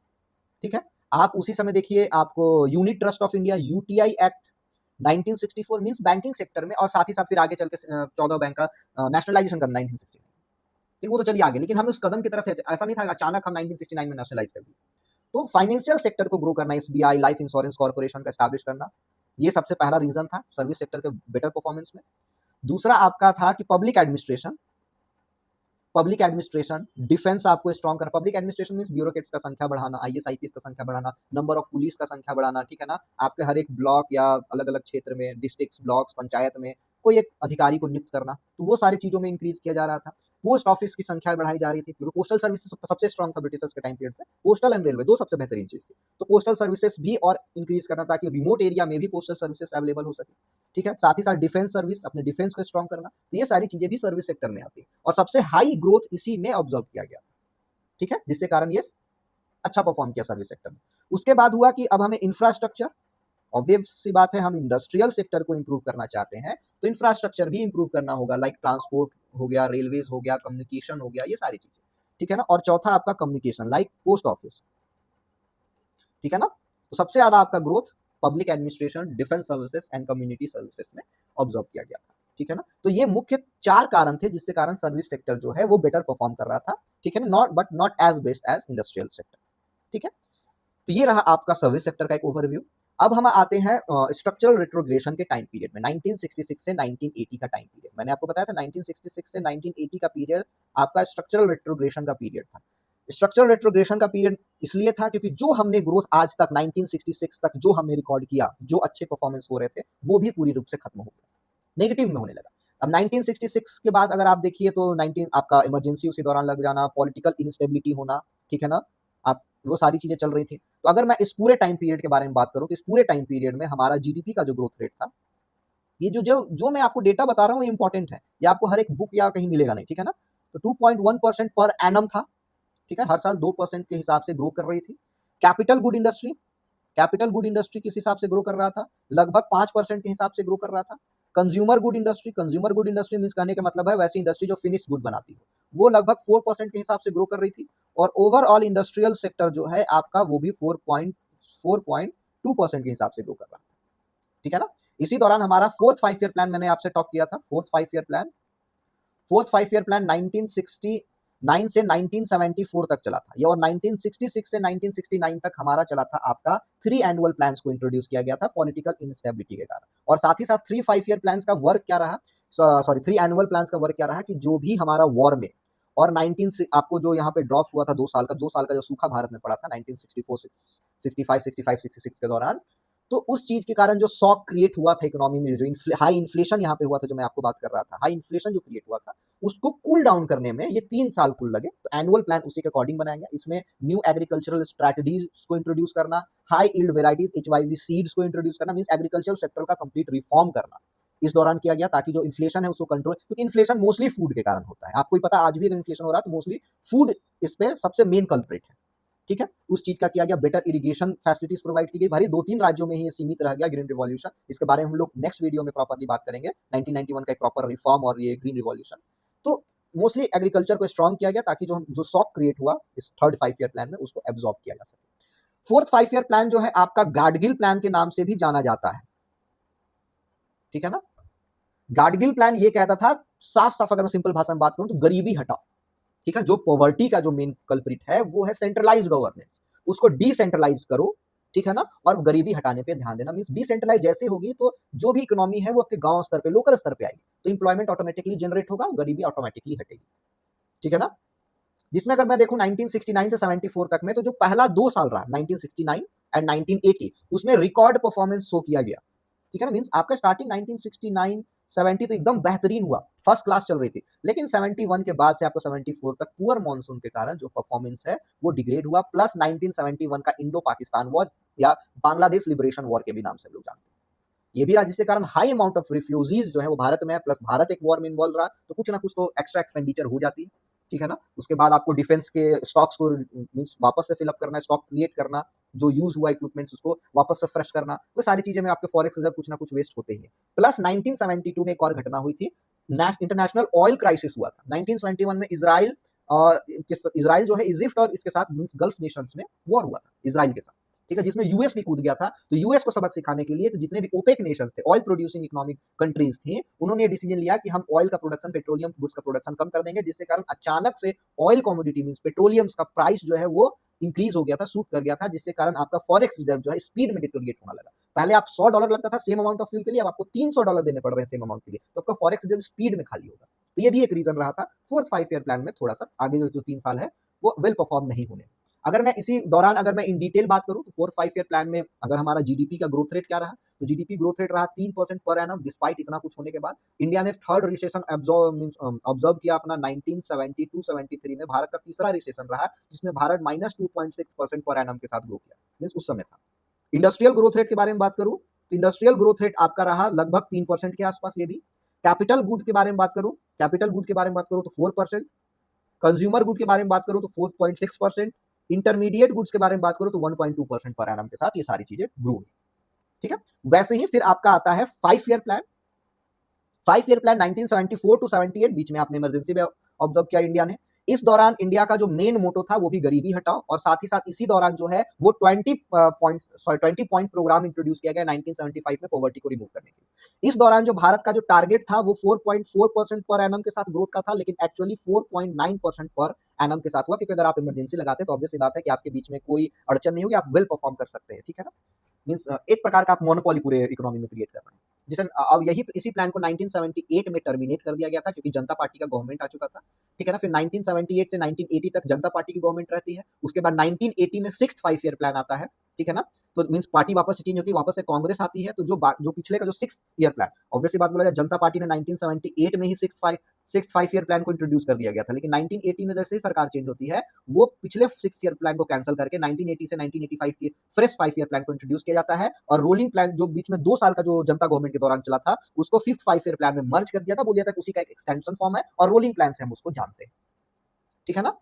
ठीक है। आप उसी समय देखिए आपको unit trust of India UTI act 1964 means banking sector में, और साथ ही साथ फिर आगे चल के 14 बैंक का नेशनलाइजेशन करना 1969, ठीक, वो तो चलिए आगे, लेकिन हम उस कदम की तरफ ऐसा नहीं था अचानक हम 1969 में नेशनलाइज कर दिए। तो फाइनेंशियल सेक्टर को ग्रो करना, एसबीआई लाइफ इंश्योरेंस कॉर्पोरेशन का एस्टैब्लिश करना, ये सबसे पहला रीजन था सर्विस सेक्टर के बेटर परफॉर्मेंस में। दूसरा आपका था कि पब्लिक एडमिनिस्ट्रेशन डिफेंस आपको स्ट्रॉन्ग कर, पब्लिक एडमिनिस्ट्रेशन मींस ब्यूरोक्रेट्स का संख्या बढ़ाना, आईएएस आईपीएस का संख्या बढ़ाना, नंबर ऑफ पुलिस का संख्या बढ़ाना, ठीक है ना। आपके हर एक ब्लॉक या अलग अलग क्षेत्र में, डिस्ट्रिक्ट ब्लॉक्स पंचायत में कोई एक अधिकारी को नियुक्त करना, तो वो सारी चीजों में इंक्रीज किया जा रहा था। पोस्ट ऑफिस की संख्या बढ़ाई जा रही थी, क्योंकि पोस्टल सर्विसेज सबसे स्ट्रॉन्ग था ब्रिटिशर्स के टाइम पीरियड से, पोस्टल एंड रेलवे दो सबसे बेहतरीन चीज थी। तो पोस्टल सर्विसेज भी और इंक्रीज करना ताकि रिमोट एरिया में भी पोस्टल सर्विसेज अवेलेबल हो सके, ठीक है। साथ ही साथ डिफेंस सर्विस, अपने डिफेंस को स्ट्रॉन्ग करना, तो ये सारी चीजें भी सर्विस सेक्टर में आती है, और सबसे हाई ग्रोथ इसी में ऑब्जर्व किया गया, ठीक है, जिससे कारण ये अच्छा परफॉर्म किया सर्विस सेक्टर में। उसके बाद हुआ कि अब हमें इंफ्रास्ट्रक्चर, ऑब्वियस सी बात है, हम इंडस्ट्रियल सेक्टर को इंप्रूव करना चाहते हैं तो इंफ्रास्ट्रक्चर भी इंप्रूव करना होगा, लाइक ट्रांसपोर्ट हो गया, रेलवेज हो गया, कम्युनिकेशन हो गया, ये सारी चीजें, ठीक है ना। और चौथा आपका कम्युनिकेशन लाइक पोस्ट ऑफिस, ठीक है ना। तो सबसे ज्यादा आपका growth public administration, defence services and community services में ऑब्जर्व किया गया था, ठीक है ना। तो ये मुख्य 4 कारण थे जिससे कारण सर्विस सेक्टर जो है वो बेटर परफॉर्म कर रहा था, ठीक है ना, not as best as industrial sector, ठीक है। तो ये रहा आपका सर्विस सेक्टर का एक ओवरव्यू। अब हम आते हैं स्ट्रक्चरल रेट्रोग्रेशन के टाइम पीरियड में, 1966 से 1980 का टाइम पीरियड। मैंने आपको बताया था 1966 से 1980 का पीरियड आपका स्ट्रक्चरल रेट्रोग्रेशन का पीरियड था। स्ट्रक्चरल रेट्रोग्रेशन का पीरियड इसलिए था क्योंकि जो हमने ग्रोथ आज तक 1966 तक जो हमने रिकॉर्ड किया, जो अच्छे परफॉर्मेंस हो रहे थे, वो भी पूरी रूप से खत्म हो गया, नेगेटिव में होने लगा। अब 1966 के बाद अगर आप देखिए तो 19 आपका इमरजेंसी उसी दौरान लग जाना, पॉलिटिकल इंस्टेबिलिटी होना, ठीक है ना, आप वो सारी चीजें चल रही थी। तो अगर मैं इस पूरे टाइम पीरियड के बारे में बात करूं तो इस पूरे टाइम पीरियड में हमारा जीडीपी का जो ग्रोथ रेट था, ये जो मैं आपको डेटा बता रहा हूँ ये इंपॉर्टेंट है, ये आपको हर एक बुक या कहीं मिलेगा नहीं, ठीक है ना। तो 2.1% पर एनम था, ठीक है, हर साल 2% के हिसाब से ग्रो कर रही थी। Capital good industry, capital good industry किस हिसाब से ग्रो कर रहा था, लगभग 5% के हिसाब से ग्रो कर रहा था। Consumer good industry, consumer good industry means कहने का मतलब है वैसी इंडस्ट्री जो फिनिश गुड बनाती है, वो लगभग 4% के हिसाब से ग्रो कर रही थी। और ओवरऑल इंडस्ट्रियल सेक्टर जो है आपका वो भी 4.2% के हिसाब से ग्रो कर रहा था, ठीक है ना। इसी दौरान हमारा फोर्थ 5 ईयर प्लान मैंने आपसे टॉक किया था, फोर्थ 5 ईयर प्लान 1969 से 1974 तक चला था ये, और 1966 से 1969 तक हमारा चला था आपका 3 एनुअल प्लान्स को इंट्रोड्यूस किया गया था पॉलिटिकल इंस्टेबिलिटी के कारण। और साथ ही साथ 3 5 ईयर प्लान्स का वर्क क्या रहा, सॉरी 3 एनुअल प्लान्स का वर्क क्या रहा कि जो भी हमारा वॉर में और 19 से आपको जो यहाँ पे ड्रॉप हुआ था 2 साल का जो सूखा भारत में पड़ा था 1964 65 65 66 के दौरान, तो उस चीज के कारण जो शॉक क्रिएट हुआ था इकोनॉमी में, जो हाई इन्फ्लेशन यहाँ पे हुआ था, जो मैं आपको बात कर रहा था, हाई इन्फ्लेशन जो क्रिएट हुआ था उसको कूल डाउन करने में ये 3 साल कुल लगे। तो एनुअल प्लान उसी के अकॉर्डिंग बनाया गया। इसमें न्यू एग्रीकल्चरल स्ट्रेटजीज को इंट्रोड्यूस करना, high yield varieties HYV seeds को इंट्रोड्यूस करना, मींस एग्रीकल्चरल सेक्टर का कंप्लीट रिफॉर्म करना इस दौरान किया गया, ताकि जो इन्फ्लेशन है उसको कंट्रोल, क्योंकि इन्फ्लेशन मोस्टली फूड के कारण होता है, आपको ही पता आज भी अगर इन्फ्लेशन हो रहा है तो मोस्टली फूड इस पे सबसे मेन कल्प्रिट है, ठीक है। उस चीज का किया गया, बेटर इरिगेशन फैसिलिटीज प्रोवाइड की गई। भले 2-3 राज्यों में ही ये सीमित रह गया ग्रीन रिवॉल्यूशन, इसके बारे में हम लोग नेक्स्ट वीडियो में प्रॉपरली बात करेंगे, 1991 का एक प्रॉपर रिफॉर्म और ये ग्रीन रिवॉल्यूशन। तो मोस्टली एग्रीकल्चर को स्ट्रॉन्ग किया गया ताकि जो शॉक क्रिएट हुआ इस थर्ड 5 ईयर प्लान में उसको एब्जॉर्ब किया जा सके। फोर्थ 5 ईयर प्लान जो है आपका गाडगिल प्लान के नाम से भी जाना जाता है, ठीक है ना। गाडगिल प्लान ये कहता था, साफ साफ अगर मैं सिंपल भाषा में बात करूं तो गरीबी हटाओ, ठीक है। जो पॉवर्टी का जो मेन कल्प्रिट है वो है सेंट्रलाइज गवर्नेंस, उसको डिसेंट्रलाइज करो, ठीक है ना, और गरीबी हटाने पे ध्यान देना। मींस डिसेंट्रलाइज जैसे होगी तो जो भी इकोनॉमी है वो अपने गांव स्तर पे, लोकल स्तर पे आएगी, तो इंप्लॉयमेंट ऑटोमेटिकली जनरेट होगा, गरीबी ऑटोमेटिकली हटेगी, ठीक है ना। जिसमें अगर मैं देखूं 1969 से 74 तक में, तो जो पहला 2 साल रहा 1969 एंड 1980, उसमें रिकॉर्ड परफॉर्मेंस शो किया गया, ठीक है ना। मींस आपका स्टार्टिंग 1969 70 तो एकदम बेहतरीन हुआ, फर्स्ट क्लास चल रही थी, लेकिन 71 के बाद से आपको 74 तक पुअर मॉनसून के कारण जो परफॉर्मेंस है वो डिग्रेड हुआ। प्लस 1971 का इंडो पाकिस्तान वॉर या बांग्लादेश लिबरेशन वॉर के भी नाम से लोग जानते हैं, ये भी रहा, जिसके कारण हाई अमाउंट ऑफ रिफ्यूजीज जो है वो भारत में है, प्लस भारत एक वॉर में इन्वॉल्व रहा, तो कुछ ना कुछ तो एक्स्ट्रा एक्सपेंडिचर हो जाती है, ठीक है ना। उसके बाद आपको डिफेंस के स्टॉक्स को मींस वापस से फिलअप करना, स्टॉक क्रिएट करना, जो यूज हुआ इक्विपमेंट्स उसको वापस से फ्रेश करना, वो सारी चीजें में आपके फॉरेक्स रिजर्व कुछ ना कुछ वेस्ट होते ही है। प्लस 1972 में एक और घटना हुई थी, इंटरनेशनल ऑयल क्राइसिस हुआ था। 1971 में इजराइल जो है इजिप्ट और इसके साथ मींस गल्फ नेशंस में वॉर हुआ था इजराइल के साथ, ठीक है, जिसमें यूएस भी कूद गया था। तो यूएस को सबक सिखाने के लिए तो जितने भी ओपेक नेशंस थे, ऑयल प्रोड्यूसिंग इकोनॉमिक कंट्रीज थी, उन्होंने ये डिसीजन लिया कि हम ऑयल का प्रोडक्शन, पेट्रोलियम गुड्स का प्रोडक्शन कम कर देंगे, जिसके कारण अचानक से ऑयल कमोडिटी मींस पेट्रोलियम का प्राइस जो है वो इंक्रीज हो गया था, शूट कर गया था, जिसके कारण आपका फॉरेक्स रिजर्व जो है स्पीड में डिटोरिएट होने लगा। पहले आप $100 लगता था सेम अमाउंट ऑफ फ्यूल के लिए, अब आपको $300 देने पड़ रहे हैं सेम अमाउंट के लिए, तो आपका फॉरेक्स रिजर्व स्पीड में खाली होगा। तो ये भी एक रीजन रहा था फोर्थ 5 ईयर प्लान में थोड़ा सा आगे जो 3 साल है वो वेल परफॉर्म नहीं होने। अगर मैं इसी दौरान अगर मैं इन डिटेल बात करूं तो फोर्थ 5 ईयर प्लान में अगर हमारा जीडीपी का ग्रोथ रेट क्या रहा, तो जीडीपी ग्रोथ रेट रहा 3% पर एनम, डिस्पाइट इतना कुछ होने के बाद। इंडिया ने थर्ड रिसेशन ऑब्जर्व किया अपना 1972-73 में, भारत का तीसरा रिसेशन रहा जिसमें भारत -2.6% पर एनम के साथ ग्रो किया, मींस उस समय था। इंडस्ट्रियल ग्रोथ रेट के बारे में बात करूं तो इंडस्ट्रियल ग्रोथ रेट आपका रहा लगभग 3% के आसपास, ये भी। कैपिटल गुड के बारे में बात करूं, कैपिटल गुड के बारे में बात करूं तो 4%, कंज्यूमर गुड के बारे में बात करूं तो 4.6%, इंटरमीडिएट गुड्स के बारे में बात करूं तो 1.2% पर एनम के साथ ये सारी चीजें ग्रो हुई, ठीक है। वैसे ही फिर आपका आता है 5 year plan. 5 year plan 1974 to 78, बीच में आपने इमरजेंसी में ऑब्जर्व किया इंडिया ने। इस दौरान इंडिया का जो मेन मोटो था वो भी गरीबी हटाओ, और साथ ही साथ इसी दौरान जो है वो 20 पॉइंट प्रोग्राम इंट्रोड्यूस किया गया 1975 में पॉवर्टी को रिमूव करने के लिए। इस दौरान जो भारत का जो टारगेट था वो 4.4% पर एनम के साथ ग्रोथ का था, लेकिन एक्चुअली 4.9% पर एनम के साथ हुआ, क्योंकि अगर आप इमरजेंसी लगाते हैं तो ऑब्वियस बात है कि आपके बीच में कोई अड़चन नहीं होगी, आप वेल परफॉर्म कर सकते हैं, ठीक है ना। मींस एक प्रकार का आप मोनोपोली पूरे इकोनॉमी में क्रिएट कर रहे हैं, जिसे अब यही इसी प्लान को 1978 में टर्मिनेट कर दिया गया था, क्योंकि जनता पार्टी का गवर्नमेंट आ चुका था, ठीक है ना। फिर 1978 से 1980 तक जनता पार्टी की गवर्नमेंट रहती है, उसके बाद 1980 में सिक्स्थ 5 ईयर प्लान आता है, ठीक है ना। तो मींस पार्टी वापस से चेंज होती है, वापस से कांग्रेस आती है, तो जो पिछले का जो 6 ईयर प्लान, ऑब्वियसली बात बोला जाए, जनता पार्टी ने 1978 में ही 6 ईयर प्लान को इंट्रोड्यूस कर दिया गया था, लेकिन 1980 में जैसे ही सरकार चेंज होती है, वो पिछले 6 ईयर प्लान को कैंसिल करके 1980 से 1985 की फ्रेश 5 ईयर प्लान को इंट्रोड्यूस किया जाता है, और रोलिंग प्लान जो बीच में 2 साल का जो जनता गवर्नमेंट के दौरान चला था, उसको 5th 5 ईयर प्लान में मर्ज कर दिया था, बोल दिया था उसी का एक एक्सटेंशन फॉर्म है, और रोलिंग प्लान से हम उसको जानते हैं। ठीक है ना?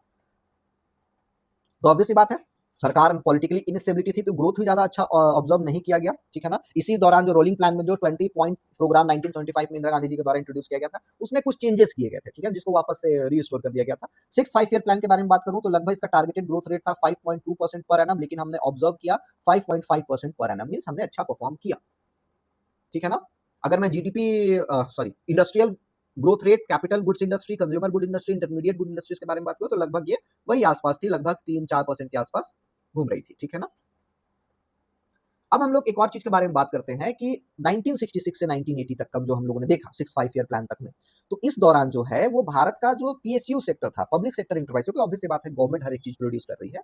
तो ऑब्वियस बात है, सरकार पॉलिटिकली इनस्टेबिलिटी थी, तो ग्रोथ भी ज्यादा अच्छा ऑब्जर्व नहीं किया गया। ठीक है ना? इसी दौरान जो रोलिंग प्लान में जो 20 पॉइंट प्रोग्राम 1975 में इंदिरा गांधी जी के द्वारा इंट्रोड्यूस किया गया था, उसमें कुछ चेंजेस किए गए थे, ठीक है, जिसको वापस से रीस्टोर कर दिया गया था। 6th 5 ईयर प्लान के बारे में बात करूं तो लगभग इसका टारगेटेड ग्रोथ रेट था 5.2% पर एनम, लेकिन हमने ऑब्जर्व किया 5.5% पर एनम, मींस हमने अच्छा परफॉर्म किया। ठीक है ना? अगर मैं GDP industrial growth rate, capital goods industry, consumer good industry, intermediate good industries के बारे में बात करूं तो लगभग ये वही आसपास थी, लगभग 3-4% के आसपास घूम रही थी। ठीक है ना? अब हम लोग एक और चीज के बारे में बात करते हैं कि 1966 से 1980 तक का जो हम लोगों ने देखा 6-5 ईयर प्लान तक में, तो इस दौरान जो है वो भारत का जो पीएसयू सेक्टर था, पब्लिक सेक्टर इंटरप्राइज, क्योंकि ऑब्वियस बात है गवर्नमेंट हर एक चीज प्रोड्यूस कर रही है,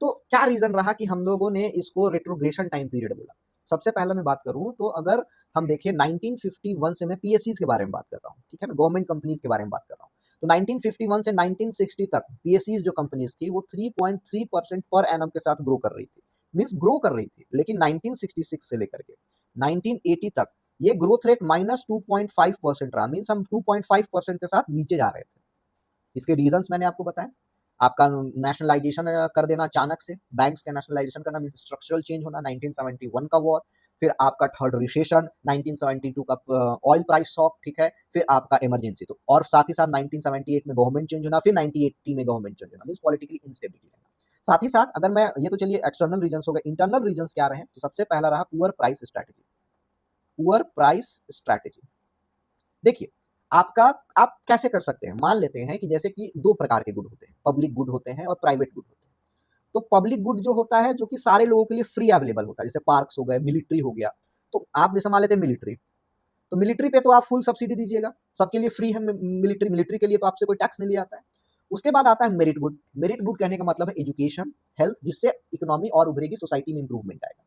तो क्या रीजन रहा कि हम लोगों ने इसको रेट्रोग्रेशन टाइम पीरियड बोला। सबसे पहले मैं बात करूं तो अगर हम देखें 1951 से, मैं पीएससीज के बारे में बात कर रहा हूं, ठीक है ना, गवर्नमेंट कंपनीज के बारे में बात कर रहा हूं, तो 1951 से 1960 तक पीएससीज जो कंपनीज थी वो 3.3% पर एनम के साथ ग्रो कर रही थी, मींस ग्रो कर रही थी, लेकिन 1966 से लेकर के 1980 तक ये ग्रोथ रेट -2.5% रहा, मींस हम 2.5% के साथ नीचे जा रहे थे। इसके रीजंस मैंने आपको बताया, आपका नेशनलाइजेशन कर देना अचानक से, बैंक्स का नेशनलाइजेशन करना, मींस स्ट्रक्चरल चेंज होना, 1971 का वॉर, फिर आपका थर्ड रिसेशन, 1972 का ऑयल प्राइस शॉक, ठीक है, फिर आपका इमरजेंसी, तो और साथ ही साथ 1978 में गवर्नमेंट चेंज होना, फिर 1980 में गवर्नमेंट चेंज होना, मींस पॉलिटिकली इंस्टेबिलिटी रहना। साथ ही साथ अगर मैं, ये तो चलिए एक्सटर्नल रीजंस हो गए, इंटरनल रीजंस क्या रहे, तो सबसे पहला रहा poor price strategy. Poor price strategy, देखिए आपका, आप कैसे कर सकते हैं, मान लेते हैं कि जैसे कि 2 प्रकार के गुड होते हैं, पब्लिक गुड होते हैं और प्राइवेट गुड होते हैं। तो पब्लिक गुड जो होता है, जो कि सारे लोगों के लिए फ्री अवेलेबल होता है, जैसे पार्क्स हो गए, मिलिट्री हो गया, तो आप जैसे मान लेते हैं मिलिट्री, तो मिलिट्री पे तो आप फुल सब्सिडी दीजिएगा, सबके लिए फ्री है मिलिट्री, मिलिट्री के लिए तो आपसे कोई टैक्स नहीं लिया जाता है। उसके बाद आता है मेरिट गुड। मेरिट गुड कहने का मतलब है एजुकेशन, हेल्थ, जिससे इकोनॉमी और उभरेगी, सोसाइटी में इंप्रूवमेंट आएगा।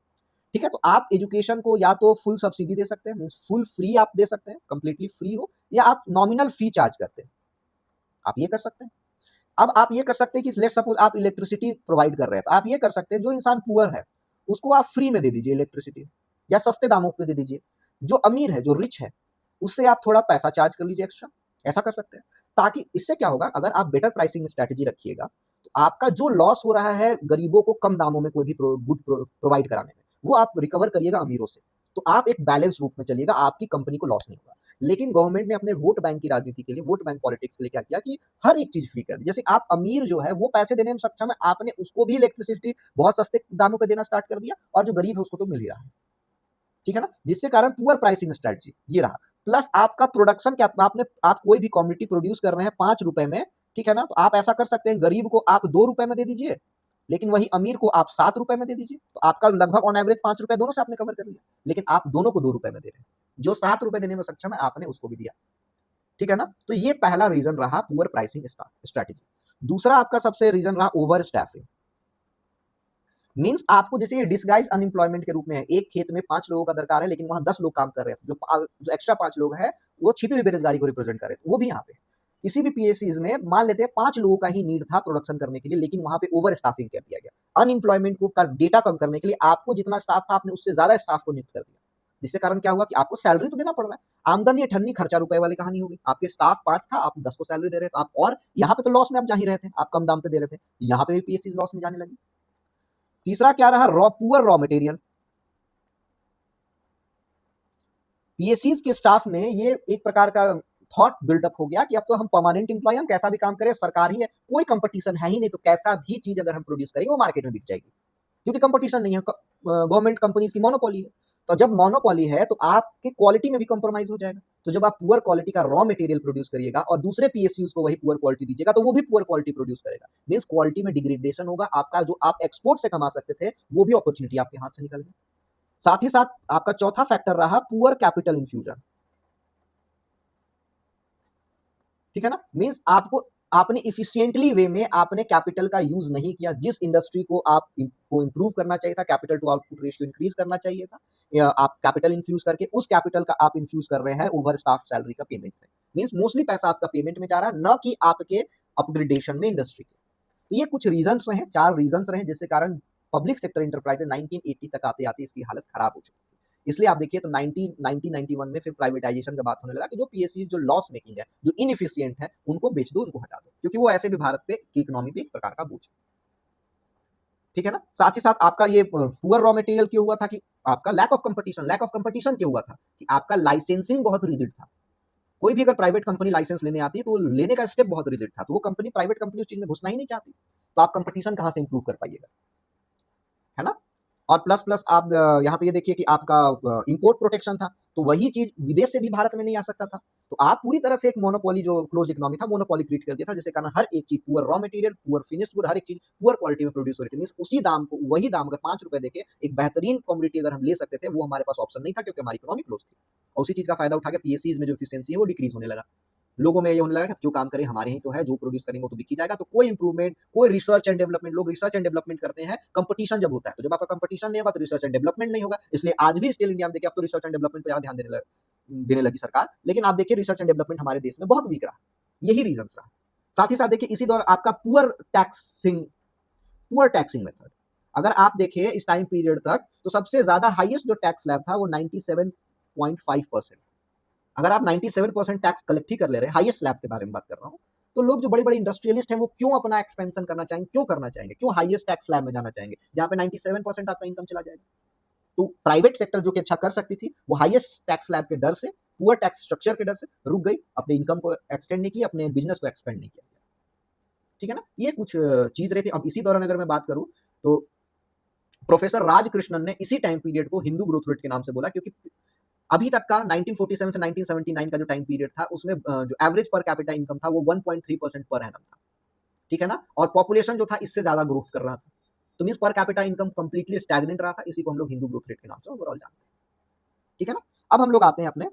ठीक है, तो आप एजुकेशन को या तो फुल सब्सिडी दे सकते हैं, मींस फुल फ्री आप दे सकते हैं, कंप्लीटली फ्री हो, या आप नॉमिनल फी चार्ज करते हैं, आप ये कर सकते हैं। अब आप ये कर सकते हैं कि लेट्स सपोज आप इलेक्ट्रिसिटी प्रोवाइड कर रहे हैं, तो आप ये कर सकते हैं जो इंसान पुअर है उसको आप फ्री में दे दीजिए इलेक्ट्रिसिटी, या सस्ते दामों पे दे दीजिए। जो अमीर है, जो रिच है, उससे आप थोड़ा पैसा चार्ज कर लीजिए एक्स्ट्रा, ऐसा कर सकते हैं। ताकि इससे क्या होगा, अगर आप बेटर प्राइसिंग स्ट्रैटेजी रखिएगा, तो आपका जो लॉस हो रहा है गरीबों को कम दामों में कोई भी गुड प्रोवाइड कराने में, वो आप रिकवर करिएगा अमीरों से, तो आप एक बैलेंस रूप में चलिएगा, आपकी कंपनी को लॉस नहीं होगा। लेकिन गवर्नमेंट ने अपने वोट बैंक की राजनीति के लिए, वोट बैंक पॉलिटिक्स के लिए क्या किया कि हर एक चीज फ्री कर दी। जैसे आप अमीर जो है वो पैसे देने में सक्षम है, आपने उसको भी इलेक्ट्रिसिटी बहुत सस्ते दामों पे देना स्टार्ट कर दिया, और जो गरीब है उसको तो मिल ही रहा है। ठीक है ना, जिसके कारण पुअर प्राइसिंग स्ट्रेटजी ये रहा। प्लस आपका प्रोडक्शन क्या, आपने, आप कोई भी कॉमोडिटी प्रोड्यूस कर रहे हैं 5 रुपए में, ठीक है ना, तो आप ऐसा कर सकते हैं, गरीब को आप 2 रुपए में दे दीजिए, लेकिन वही अमीर को आप 7 रुपए में दे दीजिए, तो आपका लगभग ऑन एवरेज 5 रुपए दोनों से आपने कवर कर लिया, लेकिन आप दोनों को 2 रुपए में दे रहे हैं, जो 7 रुपए देने में सक्षम है आपने उसको भी दिया। ठीक है ना, तो ये पहला रीजन रहा पुअर प्राइसिंग स्ट्रैटेजी। दूसरा आपका सबसे रीजन रहा ओवर स्टैफिंग। मींस आपको जैसे ये डिसगाइज अनएम्प्लॉयमेंट के रूप में है, एक खेत में 5 लोगों का दरकार है, लेकिन वहां 10 लोग काम कर रहे हैं, जो एक्स्ट्रा 5 लोग हैं वो छिपी हुई बेरोजगारी को रिप्रेजेंट कर रहे थे, वो भी यहाँ पे किसी भी पीएससीज में मान लेते हैं 5 लोगों का ही नीड था प्रोडक्शन करने के लिए, लेकिन वहां पे ओवर स्टाफिंग कर दिया गया। अनएम्प्लॉयमेंट को का डेटा कम करने के लिए आपको जितना स्टाफ था, आपने उससे ज्यादा स्टाफ को नियुक्त कर दिया, जिसके कारण क्या हुआ कि आपको सैलरी तो देना पड़ रहा है, आमदनी अठन्नी खर्चा रुपए वाली कहानी होगी। आपके स्टाफ 5 था, आप 10 को सैलरी दे रहे थे, आप, और यहाँ पे तो लॉस में आप जा ही रहे थे, आप कम दाम पे दे रहे थे, यहाँ पे भी पीएससी लॉस में जाने लगी। तीसरा क्या रहा, पुअर रॉ मटेरियल। पीएससीज के स्टाफ में ये एक प्रकार का थॉट बिल्डअप हो गया कि अब तो हम परमानेंट एम्प्लॉय, हम कैसा भी काम करें, सरकार ही है, कोई कंपटीशन है ही नहीं, तो कैसा भी चीज अगर हम प्रोड्यूस करेंगे वो मार्केट में बिक जाएगी, क्योंकि कंपटीशन नहीं है, गवर्नमेंट कंपनीज की मोनोपोली है। तो जब मोनोपोली है तो आपके क्वालिटी में भी कॉम्प्रोमाइज हो जाएगा। तो जब आप पुअर क्वालिटी का रॉ मटेरियल प्रोड्यूस करिएगा और दूसरे पीएसयूज को वही पुअर क्वालिटी दीजिएगा, तो वो भी पुअर क्वालिटी प्रोड्यूस करेगा, मींस क्वालिटी में डिग्रेडेशन होगा, आपका जो आप एक्सपोर्ट से कमा सकते थे वो भी अपॉर्चुनिटी आपके हाथ से निकल गई। साथ ही साथ आपका चौथा फैक्टर रहा पुअर कैपिटल इन्फ्यूजन। ठीक है ना, मींस आपको आपने इफिशिएंटली वे में आपने कैपिटल का यूज नहीं किया। जिस इंडस्ट्री को आप को इंप्रूव करना चाहिए था, capital to output ratio increase करना चाहिए था, या आप कैपिटल इन्फ्यूज करके उस कैपिटल का आप इन्फ्यूज कर रहे हैं ओवर स्टाफ सैलरी का पेमेंट में। मींस मोस्टली पैसा आपका पेमेंट में जा रहा है, न कि आपके अपग्रेडेशन में इंडस्ट्री के। तो ये कुछ रीजंस रहे, 4 रीजंस रहे जिसके कारण पब्लिक सेक्टर इंटरप्राइजेज 1980 तक आते आते इसकी हालत खराब हो चुकी थी। इसलिए आप देखिए तो 1991 में फिर प्राइवेटाइजेशन का बात होने लगा कि जो पीएसयू जो लॉस मेकिंग है, जो इनएफिशिएंट है, उनको बेच दो, उनको हटा दो, क्योंकि वो ऐसे भी भारत पे की इकोनॉमी पे एक प्रकार का बोझ है। ठीक है ना। साथ ही साथ आपका ये पुअर रॉ मटेरियल क्यों हुआ था कि आपका लैक ऑफ कंपटीशन क्यों हुआ था कि आपका लाइसेंसिंग बहुत रिजिड था। कोई भी अगर प्राइवेट कंपनी लाइसेंस लेने आती है तो लेने का स्टेप बहुत रिजिड था, तो वो कंपनी प्राइवेट कंपनी उस चीज में घुसना ही नहीं चाहती, तो आप कंपटीशन कहां से इंप्रूव कर पाइएगा, है ना। और प्लस आप यहाँ पे ये देखिए कि आपका इंपोर्ट प्रोटेक्शन था, तो वही चीज विदेश से भी भारत में नहीं आ सकता था। तो आप पूरी तरह से एक मोनोपोली, जो क्लोज इकोनॉमी था, मोनोपोली क्रिएट कर दिया था, जिसके कारण हर एक चीज, poor raw material, poor finished good, हर एक चीज पुअर क्वालिटी में प्रोड्यूस हो रही थी। मींस उसी दाम को, वही दाम अगर 5 रुपए देके एक बेहतरीन कमोडिटी अगर हम ले सकते थे, वो हमारे पास ऑप्शन नहीं था, क्योंकि हमारी इकोनॉमी क्लोज थी। और उसी चीज का फायदा उठा के पीएससीज में जो एफिशिएंसी है वो डिक्रीज होने लगा। लोगों में ये होने लगा कि जो काम करें हमारे ही तो है, जो प्रोड्यूस करेंगे वो तो बिक ही जाएगा, तो कोई इंप्रूवमेंट, कोई रिसर्च एंड डेवलपमेंट, लोग रिसर्च एंड डेवलपमेंट करते हैं कंपटीशन जब होता है, तो जब आपका कंपटीशन नहीं होगा तो रिसर्च एंड डेवलपमेंट नहीं होगा। इसलिए आज भी स्टिल इंडिया में देखिए, अब तो रिसर्च एंड डेवलपमेंट पर ज्यादा ध्यान देने लगी सरकार, लेकिन आप देखिए रिसर्च एंड डेवलपमेंट हमारे देश में बहुत वीक रहा, यही रीजन रहा। साथ ही साथ देखिए इसी दौरान आपका पुअर टैक्सिंग मेथड, अगर आप देखिए इस टाइम पीरियड तक, तो सबसे ज्यादा हाईएस्ट जो टैक्स स्लैब था वो 97.5%। अगर आप 97% टैक्स कलेक्ट ही कर ले रहे हैं, हाईएस्ट स्लैब के बारे में बात कर रहा हूं, तो लोग जो बड़े बड़े इंडस्ट्रियलिस्ट हैं वो क्यों अपना एक्सपेंशन करना चाहेंगे, क्यों करना चाहेंगे, क्यों हाईएस्ट टैक्स स्लैब में जाना चाहेंगे जहां पे 97% आपका इनकम चला जाएगा। तो प्राइवेट सेक्टर जो कि अच्छा कर सकती थी, वो हाईएस्ट टैक्स स्लैब के डर से, पुअर टैक्स स्ट्रक्चर के डर से रुक गई, अपने इनकम को एक्सटेंड नहीं किया, अपने बिजनेस को एक्सपेंड नहीं किया। ठीक है ना, ये कुछ चीज रही थी। अब इसी दौरान अगर मैं बात करूं तो प्रोफेसर राजकृष्णन ने इसी टाइम पीरियड को हिंदू ग्रोथ रेट के नाम से बोला, क्योंकि अभी तक का 1947 से 1979 का जो टाइम पीरियड था, उसमें जो एवरेज पर कैपिटा इनकम था वो 1.3% पर एनम था। ठीक है ना, और पॉपुलेशन जो था इससे ज्यादा ग्रोथ कर रहा था, तो means per capita income completely stagnant रहा था। इसी को हम लोग हिंदू ग्रोथ रेट के नाम से ओवरऑल जानते हैं। ठीक है ना। अब हम लोग आते हैं अपने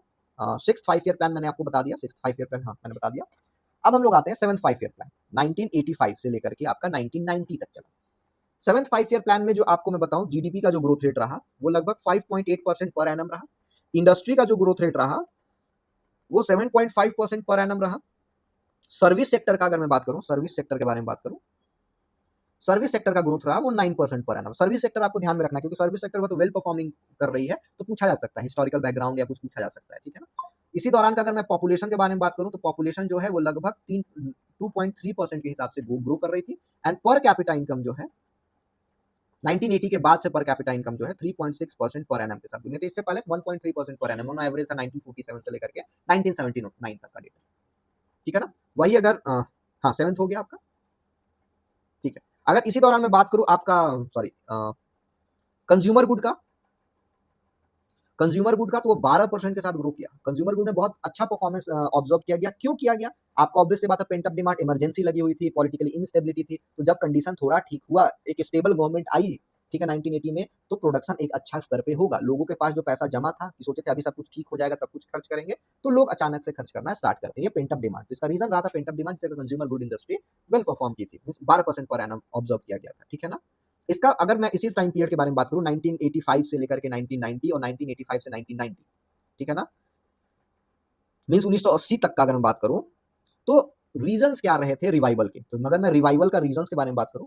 6th 5 ईयर प्लान, मैंने आपको बता दिया 6th 5 ईयर प्लान, हाँ मैंने बता दिया। अब हम लोग आते हैं 7th 5 ईयर प्लान, 1985 से लेकर के आपका 1990 तक चला। 7th 5 ईयर प्लान में जो आपको मैं बताऊं, जीडीपी का जो ग्रोथ रेट रहा वो लगभग 5.8% पर एनम रहा। इंडस्ट्री का जो ग्रोथ रेट रहा वो 7.5% पर एनम रहा। सर्विस सेक्टर का अगर मैं बात करूं, सर्विस सेक्टर के बारे में बात करूं, सर्विस सेक्टर का ग्रोथ रहा वो 9% पर एनम। सर्विस सेक्टर आपको ध्यान में रखना, क्योंकि सर्विस सेक्टर में तो वेल परफॉर्मिंग कर रही है, तो पूछा जा सकता है हिस्टोरिकल बैकग्राउंड या कुछ पूछा जा सकता है। ठीक है ना। इसी दौरान का अगर मैं पॉपुलेशन के बारे में बात करूं, तो पॉपुलेशन जो है वो लगभग 2.3% के हिसाब से ग्रो कर रही थी। एंड पर कैपिटा इनकम जो है 1980 के बाद से पर कैपिटा इनकम जो है 3.6% पर एनम के साथ, तो इससे पहले 1.3% पर एनम ऑन एवरेज था 1947 से लेकर के 1979 तक का डेटा। ठीक है ना। वही अगर हाँ 7th हो गया आपका। ठीक है, अगर इसी दौरान मैं बात करूं आपका कंज्यूमर गुड का, तो वो 12% के साथ ग्रो किया। कंज्यूमर गुड में बहुत अच्छा परफॉर्मेंस ऑब्जर्व किया गया। क्यों किया गया, आपको ऑब्वियस सी बात है, पेंट अप डिमांड, इमरजेंसी लगी हुई थी, पॉलिटिकली इंस्टेबिलिटी थी, तो जब कंडीशन थोड़ा ठीक हुआ, एक स्टेबल गवर्नमेंट आई, ठीक है 1980 में, तो प्रोडक्शन एक अच्छा स्तर पे होगा। लोगों के पास जो पैसा जमा था, कि सोचे थे अभी सब कुछ ठीक हो जाएगा तब कुछ खर्च करेंगे, तो लोग अचानक से खर्च करना स्टार्ट करते हैं। पेंट अप डिमांड, इसका रीजन रहा था पेंट अप डिमांड, जिससे consumer good industry well perform की थी। 12% पर एनम ऑब्जर्व किया गया था। ठीक है ना। इसका अगर मैं इसी टाइम पीरियड के बारे में बात करूं, 1985 से लेकर के 1990 और 1985 से 1990, ठीक है ना, मींस 1980 तक का अगर मैं बात करूं, तो रीजंस क्या रहे थे रिवाइवल के। तो अगर मैं रिवाइवल का रीजंस के बारे में बात करूं,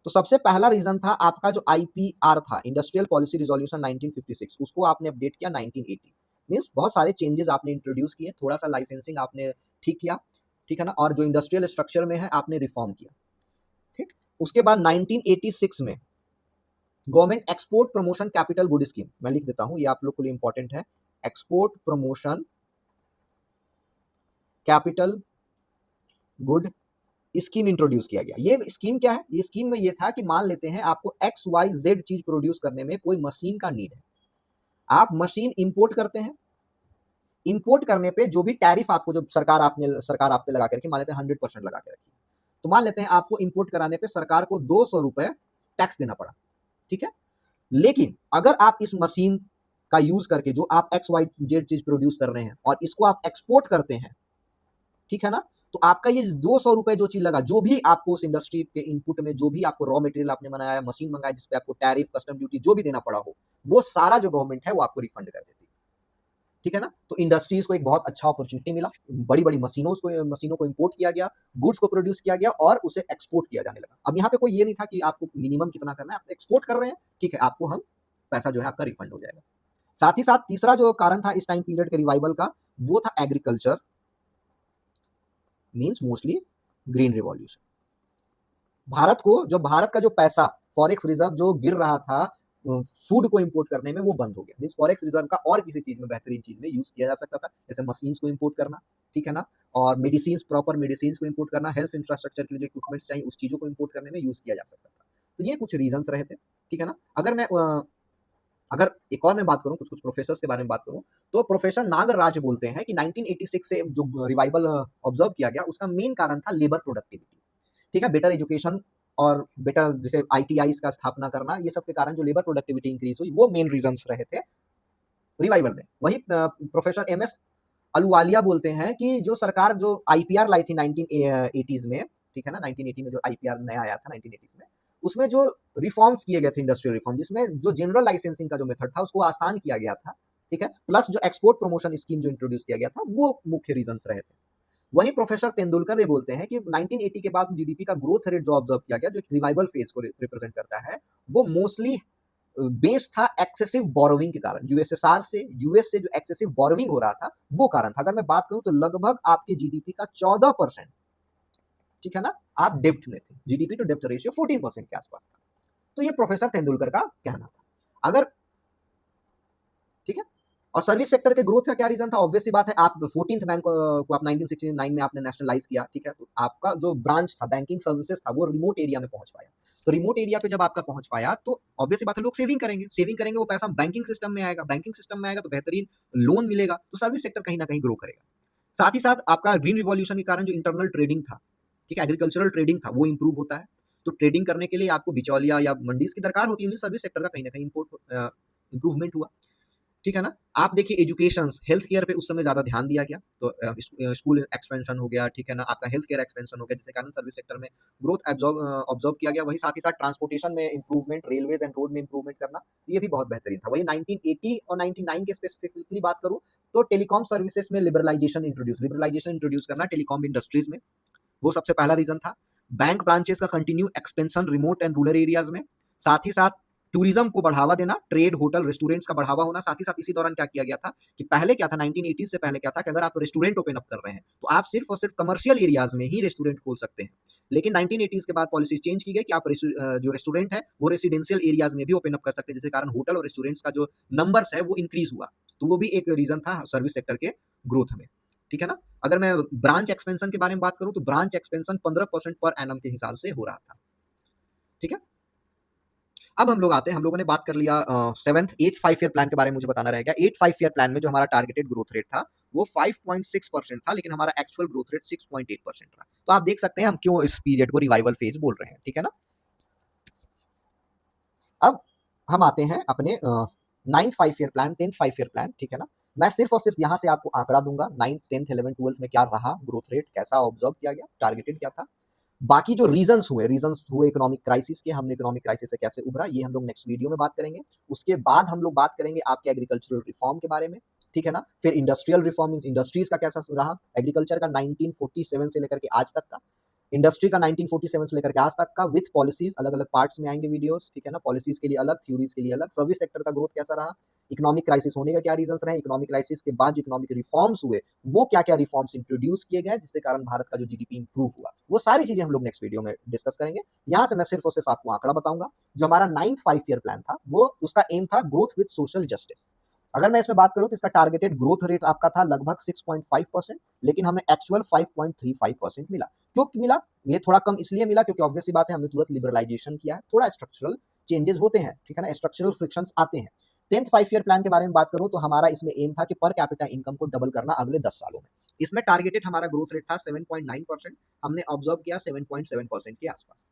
तो सबसे पहला रीजन था आपका जो आईपीआर था, इंडस्ट्रियल पॉलिसी रिजोल्यूशन 1956, उसको आपने अपडेट किया 1980। मींस बहुत सारे चेंजेस आपने इंट्रोड्यूस किए, थोड़ा सा लाइसेंसिंग आपने ठीक किया, ठीक है ना, और जो इंडस्ट्रियल स्ट्रक्चर में है आपने रिफॉर्म किया। ठीक, उसके बाद 1986 में government export promotion capital good scheme, मैं लिख देता हूं, ये आप लोग के लिए इंपॉर्टेंट है, export promotion capital good scheme introduce किया गया। ये स्कीम क्या है, ये स्कीम में ये था कि मान लेते हैं आपको XYZ चीज प्रोड्यूस करने में कोई मशीन का नीड है, आप मशीन इंपोर्ट करते हैं, इंपोर्ट करने पे जो भी टैरिफ आपको, जो सरकार आप पे लगा करके, मान लेते हैं 100% लगा के रखी, तो मान लेते हैं आपको इंपोर्ट कराने पे सरकार को 200 रुपए टैक्स देना पड़ा। ठीक है, लेकिन अगर आप इस मशीन का यूज करके जो आप एक्स वाई जेड चीज प्रोड्यूस कर रहे हैं और इसको आप एक्सपोर्ट करते हैं, ठीक है ना, तो आपका ये 200 रुपए जो चीज लगा, जो भी आपको उस इंडस्ट्री के इनपुट में जो भी आपको रॉ मटेरियल आपने बनाया, मशीन मंगाया, जिसपे आपको टैरिफ, कस्टम ड्यूटी जो भी देना पड़ा हो, वो सारा जो गवर्नमेंट है वो आपको रिफंड कर देती है, ठीक है ना। तो इंडस्ट्रीज को एक बहुत अच्छा अपॉर्चुनिटी मिला, बड़ी बड़ी मशीनों को इंपोर्ट किया गया, गुड्स को प्रोड्यूस किया गया और उसे एक्सपोर्ट किया जाने लगा। अब यहाँ पे कोई ये नहीं था कि आपको मिनिमम कितना करना है, आप एक्सपोर्ट कर रहे हैं, ठीक है, आपको हम पैसा जो है आपका रिफंड हो जाएगा। साथ ही साथ तीसरा जो कारण था इस टाइम पीरियड के रिवाइवल का, वो था agriculture, means mostly green revolution. Bharat का जो पैसा फॉरेक्स रिजर्व जो गिर रहा था फूड को इंपोर्ट करने में, वो बंद हो गया। मींस फॉरेक्स रिजर्व का और किसी चीज में, बेहतरीन चीज में यूज किया जा सकता था, जैसे मशीन्स को इंपोर्ट करना, ठीक है ना, और मेडिसिन, प्रॉपर मेडिसिन को इंपोर्ट करना, हेल्थ इंफ्रास्ट्रक्चर के लिए जो इक्विपमेंट्स चाहिए उस चीजों को इंपोर्ट करने में यूज किया जा सकता था। तो ये कुछ रीजंस रहे थे, ठीक है ना। अगर एक और मैं बात करूं, कुछ प्रोफेसर्स के बारे में बात करूं, तो प्रोफेसर नागराज बोलते हैं कि 1986 से जो रिवाइवल ऑब्जर्व किया गया, उसका मेन कारण था लेबर प्रोडक्टिविटी, ठीक है, बेटर एजुकेशन और बेटर जैसे आईटीआईज का स्थापना करना, ये सब के कारण जो लेबर प्रोडक्टिविटी इंक्रीज हुई, वो मेन रीजंस रहे थे रिवाइवल में। वही प्रोफेसर एम एस अलुवालिया बोलते हैं कि जो सरकार जो आईपीआर लाई थी 1980s में, ठीक है ना, 1980 में जो आईपीआर नया आया था 1980s में, उसमें जो रिफॉर्म्स किए गए थे, इंडस्ट्रियल रिफॉर्म, जिसमें जो जनरल लाइसेंसिंग का जो मेथड था उसको आसान किया गया था, ठीक है, प्लस जो एक्सपोर्ट प्रमोशन स्कीम जो इंट्रोड्यूस किया गया था, वो मुख्य रीजंस रहे थे। वही प्रोफेसर तेंदुलकर ये बोलते हैं कि 1980 के बाद जीडीपी का ग्रोथ रेट जो ऑब्जर्व किया गया, जो एक रिवाइवल फेज को रिप्रेजेंट करता है, वो मोस्टली बेस्ड था एक्सेसिव बोरोविंग के कारण। यूएस से जो एक्सेसिव बोरोविंग हो रहा था, वो कारण था। अगर मैं बात करूं तो लगभग आपके जीडीपी का 14%, ठीक है ना, आप डेप्ट में थे। जीडीपी टू डेप्ट रेशियो 14% के आसपास था। तो ये प्रोफेसर तेंदुलकर का कहना था। अगर, ठीक है, और सर्विस सेक्टर के ग्रोथ का क्या रीजन था? ऑब्वियस सी बात है, आप 14th बैंक को आप 1969 में आपने नेशनलाइज किया, ठीक है, तो आपका जो ब्रांच था, बैंकिंग सर्विसेज था, वो रिमोट एरिया में पहुंच पाया। तो रिमोट एरिया पे जब आपका पहुंच पाया, तो ऑब्वियस सी बात है, लोग सेविंग करेंगे, वो पैसा बैंकिंग सिस्टम में आएगा, तो बेहतरीन लोन मिलेगा, तो सर्विस सेक्टर कहीं ना कहीं ग्रो करेगा। साथ ही साथ आपका ग्रीन रिवॉल्यूशन के कारण जो इंटरनल ट्रेडिंग था, ठीक है, एग्रीकल्चरल ट्रेडिंग था, वो इंप्रूव होता है। तो ट्रेडिंग करने के लिए आपको बिचौलिया या मंडीज की दरकार होती है, सर्विस सेक्टर का कहीं ना कहीं इंप्रूवमेंट हुआ, ठीक है ना। आप देखिए एजुकेशन, हेल्थ केयर पे उस समय ज्यादा ध्यान दिया गया, तो स्कूल एक्सपेंशन हो गया, ठीक है ना, आपका हेल्थ केयर एक्सपेंशन हो गया, जिसके कारण सर्विस सेक्टर में ग्रोथ ऑब्जर्व किया गया। वही साथ ही साथ ट्रांसपोर्टेशन में इंप्रूवमेंट, रेलवेज एंड रोड में इंप्रूवमेंट करना, ये भी बहुत बेहतरीन था। वही 1980 और 99 के स्पेसिफिकली बात करूं तो टेलीकॉम सर्विसेज में लिबरलाइजेशन इंट्रोड्यूस करना टेलीकॉम इंडस्ट्रीज में, वो सबसे पहला रीजन था। बैंक ब्रांचेस का continue expansion remote and rural areas में, साथ ही साथ टूरिज्म को बढ़ावा देना, ट्रेड, होटल, रेस्टोरेंट्स का बढ़ावा होना। साथ ही साथ इसी दौरान क्या किया गया था कि पहले क्या था, 1980 से पहले क्या था कि अगर आप रेस्टोरेंट ओपन अप कर रहे हैं तो आप सिर्फ और सिर्फ कमर्शियल एरियाज में ही रेस्टोरेंट खोल सकते हैं। लेकिन 1980s के बाद पॉलिसी चेंज की गई कि आप जो रेस्टोरेंट है वो रेसिडेंशियल एरियाज में भी ओपन अप कर सकते हैं, जिसके कारण होटल और रेस्टोरेंट्स का जो नंबर्स है वो इंक्रीज हुआ। तो वो भी एक रीजन था सर्विस सेक्टर के ग्रोथ में, ठीक है ना। अगर मैं ब्रांच एक्सपेंशन के बारे में बात करूं तो ब्रांच एक्सपेंशन 15% पर एनम के हिसाब से हो रहा था, ठीक है। अब हम लोगों ने बात कर लिया 7th 8th 5 ईयर प्लान के बारे में। मुझे बताना रहेगा 8th 5 ईयर प्लान में जो हमारा टारगेटेड ग्रोथ रेट था वो 5.6% था, लेकिन हमारा एक्चुअल ग्रोथ रेट 6.8% रहा। तो आप देख सकते हैं हम क्यों इस पीरियड को रिवाइवल फेज बोल रहे हैं, ठीक है ना। अब हम आते हैं अपने 9th 5 year plan, 10th 5 year plan, ठीक है ना। मैं सिर्फ और सिर्फ यहाँ से आपको आंकड़ा दूंगा, 9th 10th 11th 12th में क्या रहा ग्रोथ रेट, कैसा ऑब्जर्व किया गया, टारगेटेड क्या था। बाकी जो रीजंस हुए इकोनॉमिक क्राइसिस के, हमने इकोनॉमिक क्राइसिस से कैसे उभरा, ये हम लोग नेक्स्ट वीडियो में बात करेंगे। उसके बाद हम लोग बात करेंगे आपके एग्रीकल्चरल रिफॉर्म के बारे में, ठीक है ना। फिर इंडस्ट्रियल रिफॉर्म, इंडस्ट्रीज का कैसा रहा, एग्रीकल्चर का 1947 से लेकर के आज तक का, इंडस्ट्री का 1947 से लेकर के आज तक का, विथ पॉलिसीज, अलग अलग पार्ट्स में आएंगे वीडियोस, ठीक है ना। पॉलिसीज के लिए अलग, थ्योरीज के लिए अलग, सर्विस सेक्टर का ग्रोथ कैसा रहा, इकोनॉमिक क्राइसिस होने का क्या रीजंस रहे, इकोनॉमिक क्राइसिस के बाद जो इकोनॉमिक रिफॉर्म्स हुए वो क्या क्या रिफॉर्म्स इंट्रोड्यूस किए गए जिसके कारण भारत का जो जीडीपी इंप्रूव हुआ, वो सारी चीजें हम लोग नेक्स्ट वीडियो में डिस्कस करेंगे। यहाँ से मैं सिर्फ और सिर्फ आपको आंकड़ा बताऊंगा। जो हमारा 9th 5 ईयर प्लान था वो, उसका एम था ग्रोथ विद सोशल जस्टिस। अगर मैं इसमें बात करूं तो इसका टारगेटेड ग्रोथ रेट आपका था लगभग 6.5%, लेकिन हमें एक्चुअल 5.35% मिला। क्यों मिला? ये थोड़ा कम इसलिए मिला क्योंकि ऑब्वियस सी बात है, हमने तुरंत लिबरलाइजेशन किया है, थोड़ा स्ट्रक्चरल चेंजेस होते हैं, ठीक है ना, स्ट्रक्चरल फ्रिक्शंस आते हैं। 10th 5 ईयर प्लान के बारे में बात करूं तो हमारा इसमें एम था कि पर कैपिटा इनकम को डबल करना अगले 10 सालों में। इसमें टारगेटेड हमारा ग्रोथ रेट था 7.9%, हमने ऑब्जर्व किया 7.7% के आसपास।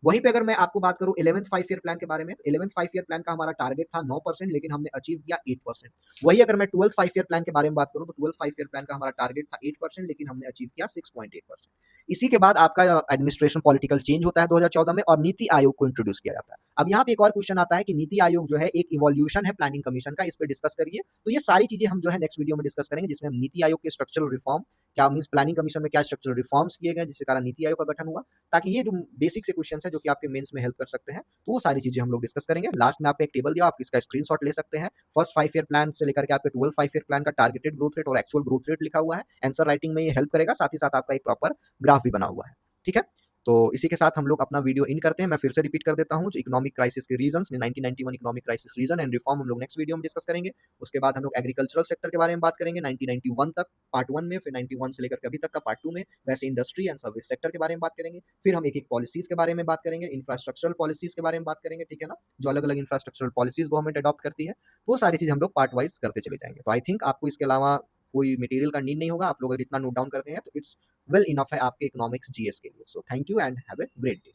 वहीं पे अगर मैं आपको बात करूं 11th 5 ईयर प्लान के बारे में, तो 11th 5 ईयर प्लान का हमारा टारगेट था 9%, लेकिन हमने अचीव किया 8%। वही अगर मैं 12th 5 ईयर प्लान के बारे में बात करूं, तो 12th 5 ईयर प्लान का हमारा टारगेट था 8%, लेकिन हमने अचीव किया 6.8%। इसी के बाद आपका एडमिनिस्ट्रेशन पॉलिटिकल चेंज होता है 2014 में, और नीति आयोग को इंट्रोड्यूस किया जाता है। अब यहाँ पे एक और क्वेश्चन आता है कि नीति आयोग जो है एक इवोल्यूशन है प्लानिंग कमीशन का, इस पे डिस्कस करिए। तो ये सारी चीजें हम जो है नेक्स्ट वीडियो में डिस्कस करेंगे, जिसमें हम नीति आयोग के स्ट्रक्चरल रिफॉर्म, क्या मींस प्लानिंग कमीशन में क्या स्ट्रक्चरल रिफॉर्म्स किए गए जिसके कारण नीति आयोग का गठन हुआ, ताकि ये जो बेसिक से क्वेश्चन है जो कि आपके मेंस में हेल्प कर सकते हैं, तो वो सारी चीजें हम लोग डिस्कस करेंगे। लास्ट में आपको एक टेबल दिया, आप इसका स्क्रीनशॉट ले सकते हैं। फर्स्ट 5 ईयर प्लान से लेकर के आपके 12 5 ईयर प्लान का टारगेटेड ग्रोथ रेट और एक्चुअल ग्रोथ रेट लिखा हुआ है। आंसर राइटिंग में ये हेल्प करेगा, साथ ही साथ आपका एक प्रॉपर ग्राफ भी बना हुआ है। ठीक है, तो इसी के साथ हम लोग अपना वीडियो इन करते हैं। मैं फिर से रिपीट कर देता हूं, जो इकोनॉमिक क्राइसिस के रीजंस में 1991 economic crisis reason and reform हम लोग नेक्स्ट वीडियो में डिस्कस करेंगे। उसके बाद हम लोग एग्रीकल्चरल सेक्टर के बारे में बात करेंगे 1991 तक पार्ट 1 में, फिर 91 से लेकर के अभी तक का पार्ट 2 में। वैसे इंडस्ट्री एंड सर्विस सेक्टर के बारे में बात करेंगे, फिर हम एक एक पॉलिसीज के बारे में बात करेंगे, इंफ्रास्ट्रक्चरल पॉलिसीज के बारे में बात करेंगे, ठीक है ना, जो अलग अलग इंफ्रास्ट्रक्चरल पॉलिसीज गवर्नमेंट अडॉप्ट करती है। तो वो सारी चीज हम लोग पार्ट वाइज करते चले जाएंगे। तो आई थिंक आपको इसके अलावा कोई मटेरियल का नीड नहीं होगा। आप लोग अगर इतना नोट डाउन करते हैं तो इट्स वेल इनफ है आपके इकोनॉमिक्स जीएस के लिए। So thank you and have a great day.